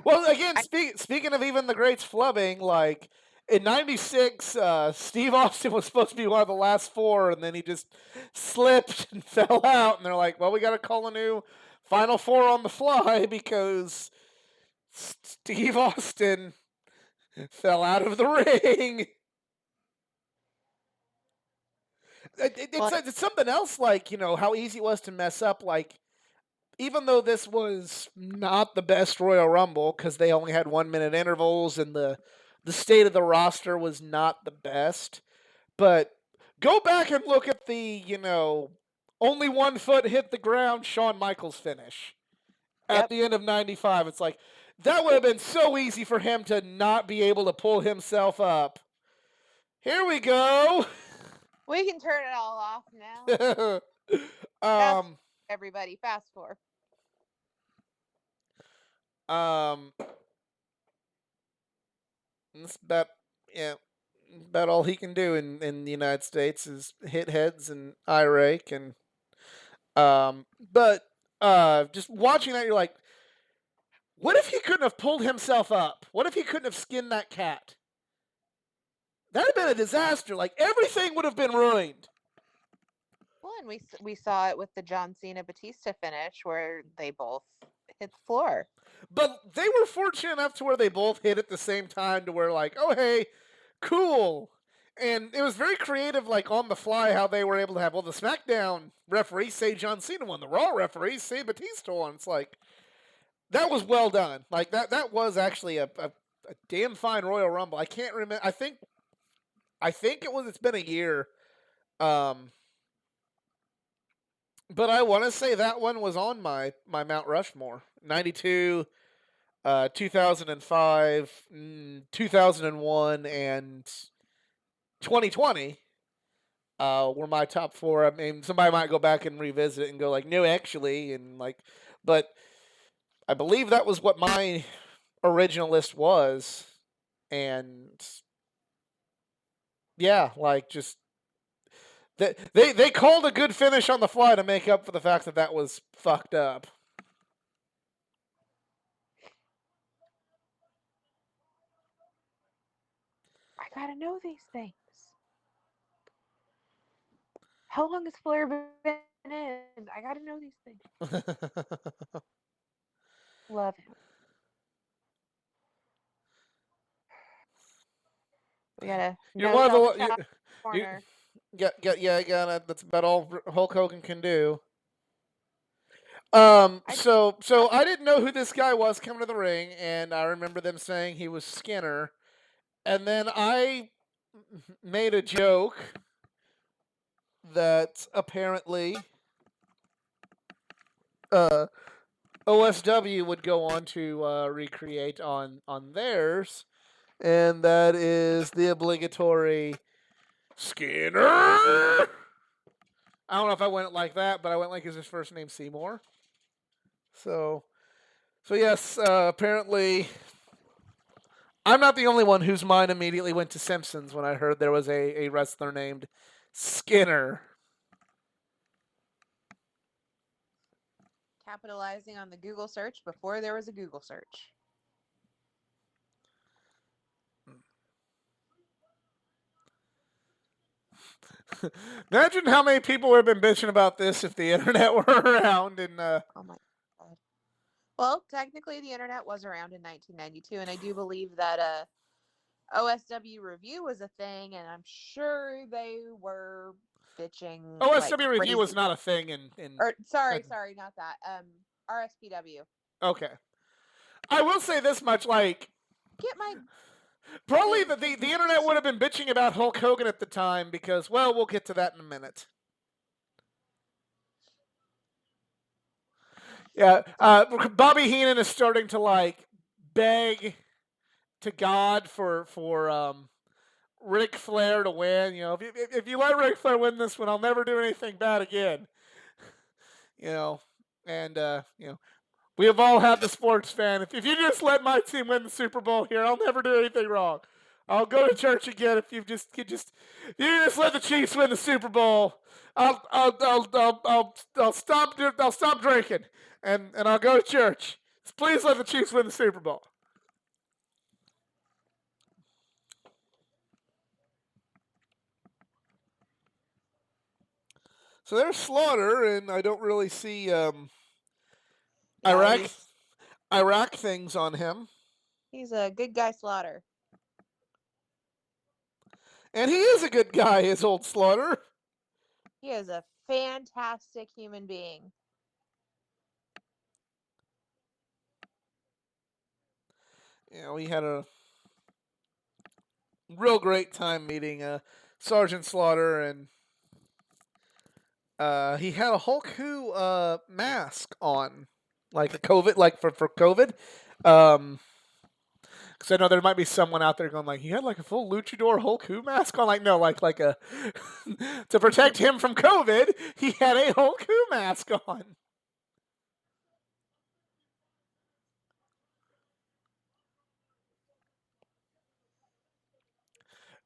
Well, again, I speaking of even the greats flubbing, like in '96, Steve Austin was supposed to be one of the last four, and then he just slipped and fell out. And they're like, "Well, we got to call a new final four on the fly because Steve Austin fell out of the ring." well, It's something else, like how easy it was to mess up. Like, even though this was not the best Royal Rumble because they only had 1 minute intervals and the state of the roster was not the best, but go back and look at the only 1 foot hit the ground Shawn Michaels finish at yep, the end of '95. It's like that would have been so easy for him to not be able to pull himself up. Here we go. we can turn it all off now. Fast, um everybody, fast forward. um That's about, yeah, about all he can do in the United States is hit heads and eye rake and but just watching that, you're like, what if he couldn't have pulled himself up? What if he couldn't have skinned that cat? That'd have been a disaster. Like, everything would have been ruined. Well, and we saw it with the John Cena Batista finish where they both hit the floor. But they were fortunate enough to where they both hit at the same time to where, like, oh hey, cool. And it was very creative, like on the fly, how they were able to have, well, the SmackDown referees say John Cena won, the Raw referees say Batista won. It's like, that was well done. Like, that was actually a damn fine Royal Rumble. I can't remember. I think it's been a year. Um, but I want to say that one was on my Mount Rushmore. 92, 2005, 2001, and 2020 were my top four. I mean, somebody might go back and revisit it and go like, no, actually, and like, but I believe that was what my original list was, and yeah, like, just they called a good finish on the fly to make up for the fact that that was fucked up. I gotta know these things. How long has Flair been in? I gotta know these things. Love him. We got a You're no one of self the chop you corner. yeah, I got it. That's about all Hulk Hogan can do. I So I didn't know who this guy was coming to the ring, and I remember them saying he was Skinner, and then I made a joke that apparently uh, OSW would go on to recreate on theirs, and that is the obligatory Skinner. I don't know if I went like that, but I went like, is his first name Seymour? So yes, apparently I'm not the only one whose mind immediately went to Simpsons when I heard there was a wrestler named Skinner. capitalizing on the Google search before there was a Google search. Imagine how many people would have been bitching about this if the internet were around in Oh my god. Well, technically the internet was around in 1992, and I do believe that OSW review was a thing, and I'm sure they were. bitching. OSW like review was crazy. not a thing in Or sorry, not that. RSPW. Okay. I will say this much, like, Get my probably thing the internet would have been bitching about Hulk Hogan at the time because, well, we'll get to that in a minute. Yeah, Bobby Heenan is starting to, like, beg to God for Ric Flair to win. You know, if you let Ric Flair win this one, I'll never do anything bad again. You know, and you know, we have all had the sports fan. If you just let my team win the Super Bowl here, I'll never do anything wrong. I'll go to church again if you just let the Chiefs win the Super Bowl. I'll stop drinking and I'll go to church. Please let the Chiefs win the Super Bowl. So there's Slaughter, and I don't really see Iraq things on him. He's a good guy, Slaughter. And he is a good guy, his old Slaughter. He is a fantastic human being. You know, he had a real great time meeting Sergeant Slaughter, and he had a Hulk Who mask on, like a COVID, like for COVID. Because I know there might be someone out there going like, he had like a full luchador Hulk Who mask on. Like, no, like a to protect him from COVID, he had a Hulk Who mask on.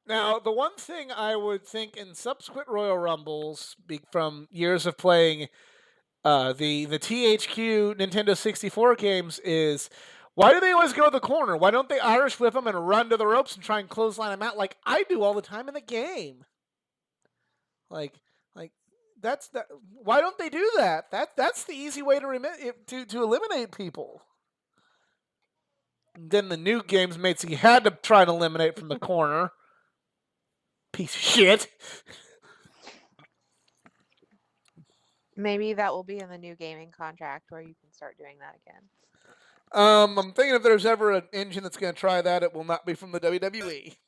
Now, the one thing I would think in subsequent Royal Rumbles, from years of playing the THQ Nintendo 64 games, is why do they always go to the corner? Why don't they Irish whip them and run to the ropes and try and clothesline them out like I do all the time in the game? Like that's that. Why don't they do that? That's the easy way to eliminate people. And then the new games mates you had to try and eliminate from the corner. Piece of shit. Maybe that will be in the new gaming contract where you can start doing that again. I'm thinking if there's ever an engine that's going to try that, it will not be from the WWE.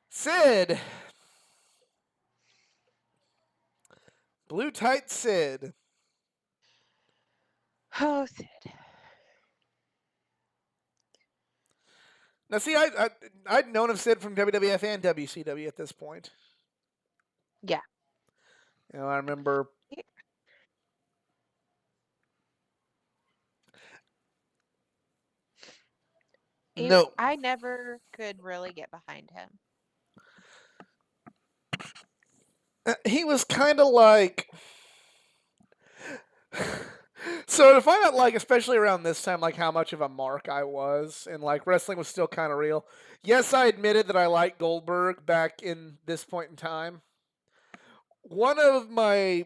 Sid. Blue Tight Sid. Oh, Sid. Now, see, I'd known of Sid from WWF and WCW at this point. Yeah. You know, I remember. No. I never could really get behind him. He was kind of like. So to find out, like, especially around this time, like, how much of a mark I was, and, like, wrestling was still kind of real. Yes, I admitted that I liked Goldberg back in this point in time. One of my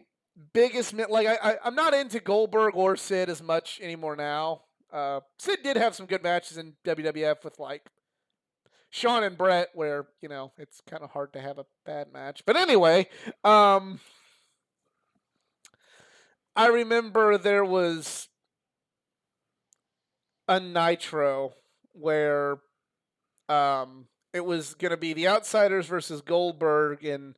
biggest, I'm not into Goldberg or Sid as much anymore now. Sid did have some good matches in WWF with, like, Shawn and Brett, where, you know, it's kind of hard to have a bad match. But anyway, I remember there was a Nitro where it was going to be the Outsiders versus Goldberg, and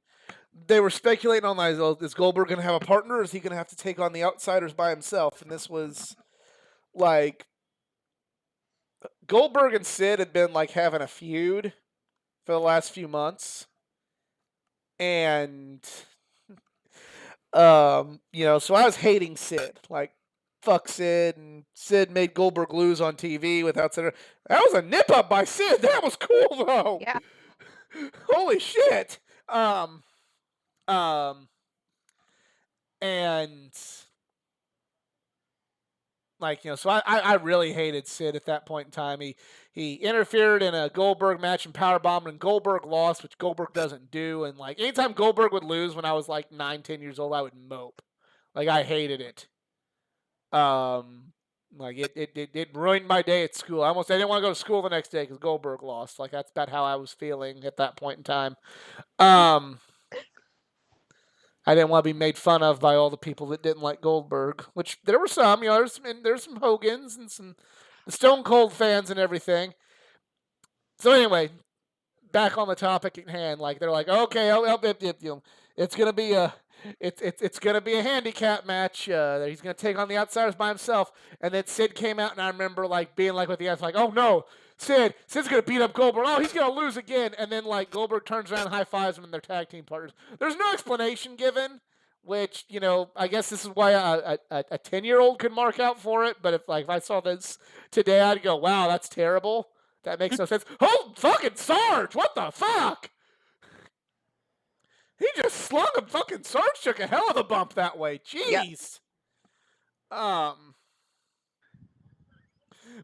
they were speculating on is Goldberg going to have a partner, or is he going to have to take on the Outsiders by himself? And this was like Goldberg and Sid had been like having a feud for the last few months, and you know, so I was hating Sid, like, fuck Sid, and Sid made Goldberg lose on TV without Sid. That was a nip up by Sid. That was cool though. Yeah. Holy shit. And like, you know, so I really hated Sid at that point in time. He interfered in a Goldberg match and powerbombed, and Goldberg lost, which Goldberg doesn't do. And like anytime Goldberg would lose when I was like 9, 10 years old, I would mope. Like I hated it. Like it ruined my day at school. I didn't want to go to school the next day because Goldberg lost. Like that's about how I was feeling at that point in time. I didn't want to be made fun of by all the people that didn't like Goldberg, which there were some. There's some Hogans and some Stone Cold fans and everything. So anyway, back on the topic at hand. Like they're like, okay, it's gonna be a it's gonna be a handicap match. He's gonna take on the Outsiders by himself. And then Sid came out, and I remember like being like with the guys like, oh no, Sid's gonna beat up Goldberg. Oh, he's gonna lose again. And then like Goldberg turns around, and high fives him, and they're tag team partners. There's no explanation given. Which I guess this is why a 10-year-old could mark out for it. But if I saw this today, I'd go, wow, that's terrible. That makes no sense. Oh, fucking Sarge! What the fuck? He just slung him. Fucking Sarge took a hell of a bump that way. Jeez. Yep.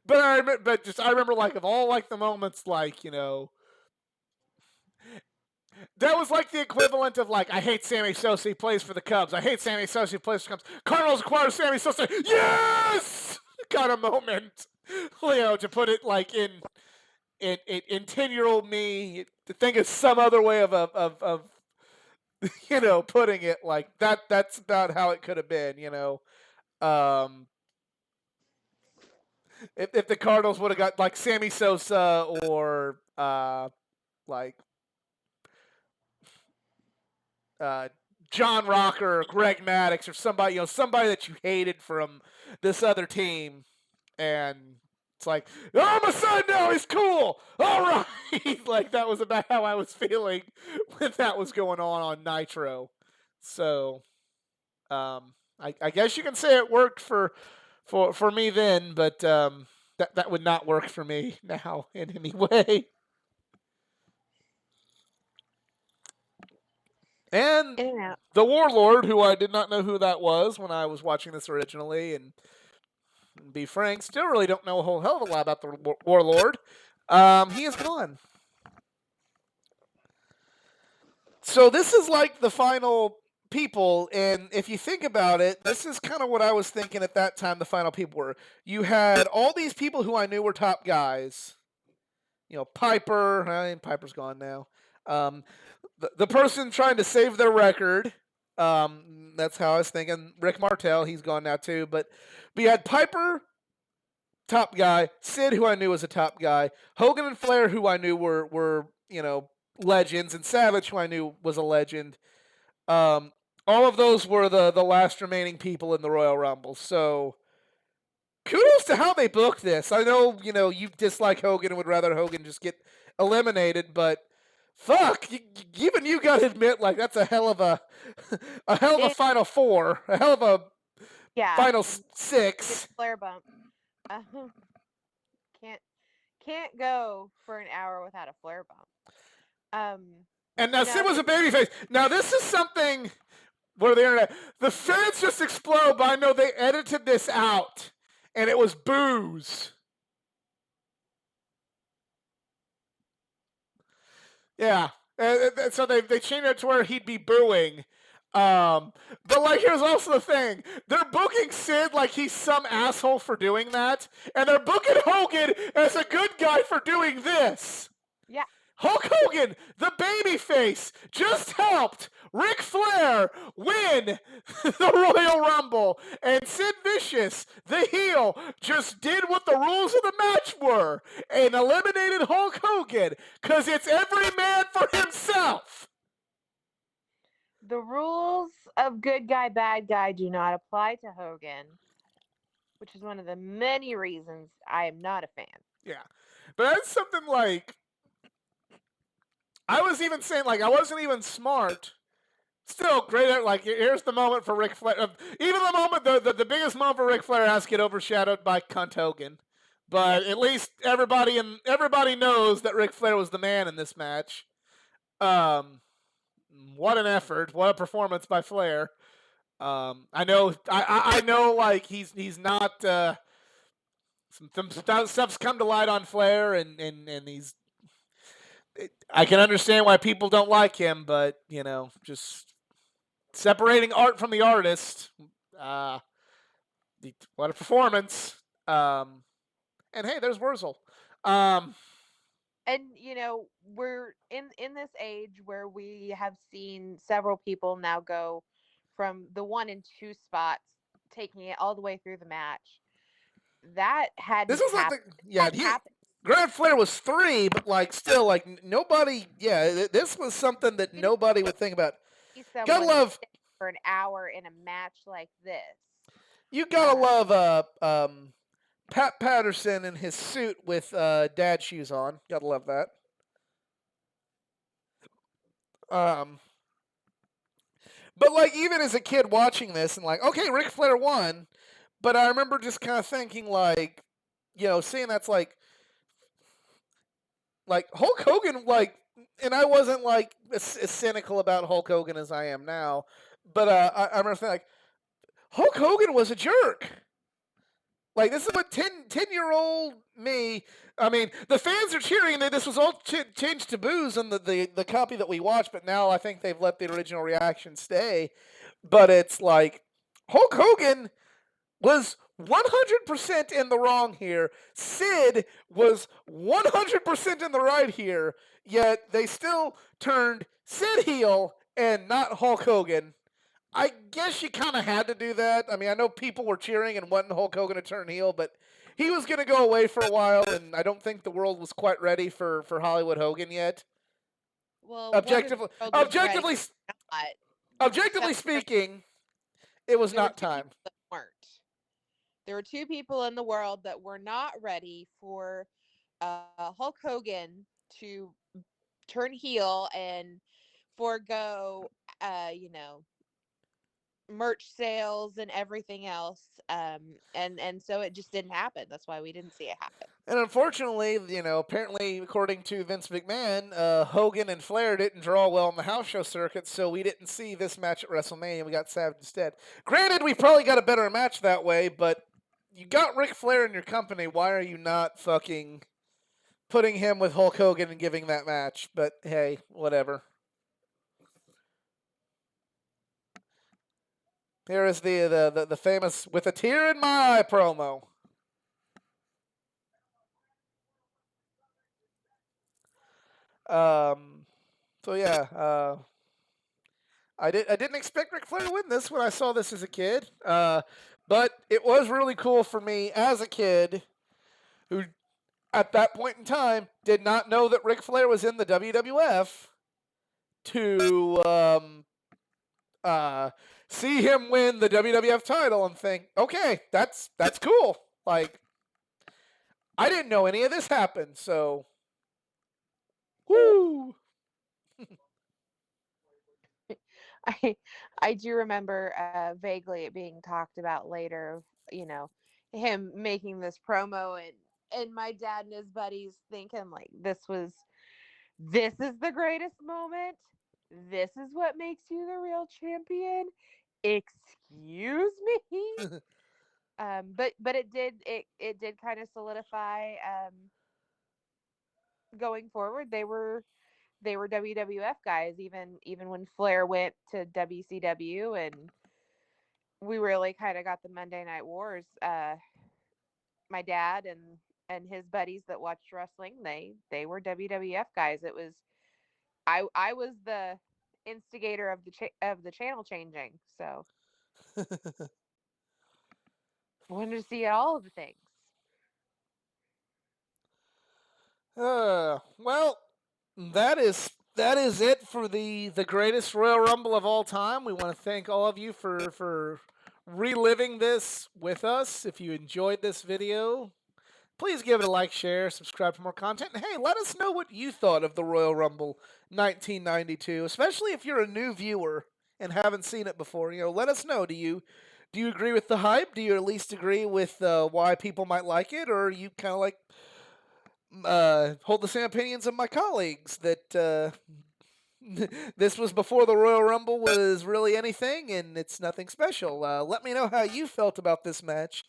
But I remember like of all like the moments that was like the equivalent of like I hate Sammy Sosa, he plays for the Cubs. I hate Sammy Sosa, he plays for the Cubs. Cardinals acquire Sammy Sosa. Yes, kind of moment. To put it like in 10-year-old me to think of some other way of putting it like that. That's about how it could have been. If the Cardinals would have got like Sammy Sosa or like John Rocker or Greg Maddux or somebody that you hated from this other team, and it's like, oh, my son now, he's cool. All right. Like, that was about how I was feeling when that was going on Nitro. So, I guess you can say it worked for me then, but that would not work for me now in any way. And the Warlord, who I did not know who that was when I was watching this originally, and be frank, still really don't know a whole hell of a lot about the Warlord. He is gone. So this is like the final people, and if you think about it, this is kind of what I was thinking at that time the final people were. You had all these people who I knew were top guys. Piper. Piper's gone now. The person trying to save their record. That's how I was thinking. Rick Martel, he's gone now too. But we had Piper, top guy. Sid, who I knew was a top guy. Hogan and Flair, who I knew were legends, and Savage, who I knew was a legend. All of those were the last remaining people in the Royal Rumble. So kudos to how they booked this. I know you dislike Hogan and would rather Hogan just get eliminated, but fuck, even you got to admit, like that's a hell of a final four, a hell of a final six. Flair bump. Can't go for an hour without a Flair bump. And now Sid was a babyface. Now this is something where the internet, the fans just explode, but I know they edited this out, and it was boos. Yeah. So they changed it to where he'd be booing. But like here's also the thing. They're booking Sid like he's some asshole for doing that. And they're booking Hogan as a good guy for doing this. Yeah. Hulk Hogan, the babyface, just helped Ric Flair win the Royal Rumble. And Sid Vicious, the heel, just did what the rules of the match were and eliminated Hulk Hogan because it's every man for himself. The rules of good guy, bad guy do not apply to Hogan, which is one of the many reasons I am not a fan. Yeah. But that's something like, I was even saying, like, I wasn't even smart. Still great. Like, here's the moment for Ric Flair. Even the moment, the biggest moment for Ric Flair has to get overshadowed by Cunt Hogan. But at least everybody knows that Ric Flair was the man in this match. What an effort! What a performance by Flair. I know. Like he's not. Some stuff's come to light on Flair, and he's. I can understand why people don't like him, but just separating art from the artist. What a performance! Um, and hey, there's Wurzel. Um, And we're in this age where we have seen several people now go from the 1 and 2 spots, taking it all the way through the match. That this hadn't is like happened. the yeah. Hadn't happened. Grand Flair was 3, but like still like nobody. Yeah, this was something that You didn't nobody would think about. see Gotta someone love stay for an hour in a match like this. you. Gotta Uh, love Pat Patterson in his suit with dad shoes on. Gotta love that. Um, but like even as a kid watching this and like okay, Ric Flair won, but I remember just kind of thinking like, seeing that's like Hulk Hogan and I wasn't like as cynical about Hulk Hogan as I am now, but I remember thinking like Hulk Hogan was a jerk. Like this is what 10-year-old me. I mean, the fans are cheering that this was all changed to booze in the copy that we watched, but now I think they've let the original reaction stay. But it's like Hulk Hogan was 100% in the wrong here. Sid was 100% in the right here. Yet they still turned Sid heel and not Hulk Hogan. I guess you kind of had to do that. I mean, I know people were cheering and wanting Hulk Hogan to turn heel, but he was going to go away for a while, and I don't think the world was quite ready for Hollywood Hogan yet. well, whether the Objectively, world was ready objectively, or not, objectively there, speaking, it was there were not two time. people that weren't. There were two people in the world that were not ready for Hulk Hogan to turn heel and forego, merch sales and everything else. And so it just didn't happen. That's why we didn't see it happen. And unfortunately, apparently, according to Vince McMahon, Hogan and Flair didn't draw well on the house show circuit, so we didn't see this match at WrestleMania. We got Savage instead. Granted, we probably got a better match that way, but you got Ric Flair in your company. Why are you not fucking putting him with Hulk Hogan and giving that match? But hey, whatever. Here is the famous "with a tear in my eye" promo. Um, so yeah, I didn't expect Ric Flair to win this when I saw this as a kid. But it was really cool for me as a kid who at that point in time did not know that Ric Flair was in the WWF to uh, see him win the WWF title and think, okay, that's cool. Like I didn't know any of this happened, so woo. I I do remember vaguely it being talked about later, you know, him making this promo and my dad and his buddies thinking like this is the greatest moment. This is what makes you the real champion. Excuse me. But it did kind of solidify going forward. They were WWF guys even when Flair went to WCW, and we really kind of got the Monday Night Wars. My dad and his buddies that watched wrestling, they were WWF guys. It was I was the instigator of the channel changing. So wanted to see all of the things. Well, that is it for the greatest Royal Rumble of all time. We want to thank all of you for reliving this with us. If you enjoyed this video, please give it a like, share, subscribe for more content, and hey, let us know what you thought of the Royal Rumble 1992, especially if you're a new viewer and haven't seen it before. Let us know. Do you agree with the hype? Do you at least agree with why people might like it, or are you kind of like hold the same opinions of my colleagues that this was before the Royal Rumble was really anything and it's nothing special. Let me know how you felt about this match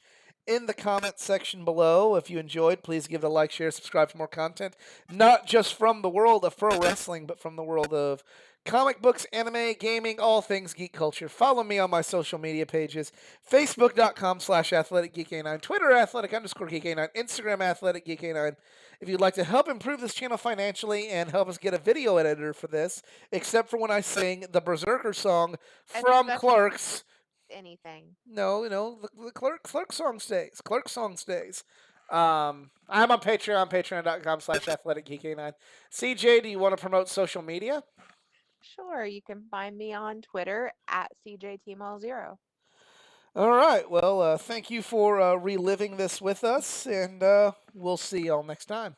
in the comment section below. If you enjoyed, please give it a like, share, subscribe for more content. Not just from the world of pro wrestling, but from the world of comic books, anime, gaming, all things geek culture. Follow me on my social media pages. Facebook.com/AthleticGeekA9, Twitter Athletic_Geek9, Instagram AthleticGeekA9. If you'd like to help improve this channel financially and help us get a video editor for this, except for when I sing the Berserker song And from special Clerks. anything. No, the Clerk song stays. Clerk song stays. I'm on Patreon, patreon.com/athleticgeek9. CJ, do you want to promote social media? Sure, you can find me on Twitter at CJTMall0. All right. Well, thank you for reliving this with us, and we'll see y'all next time.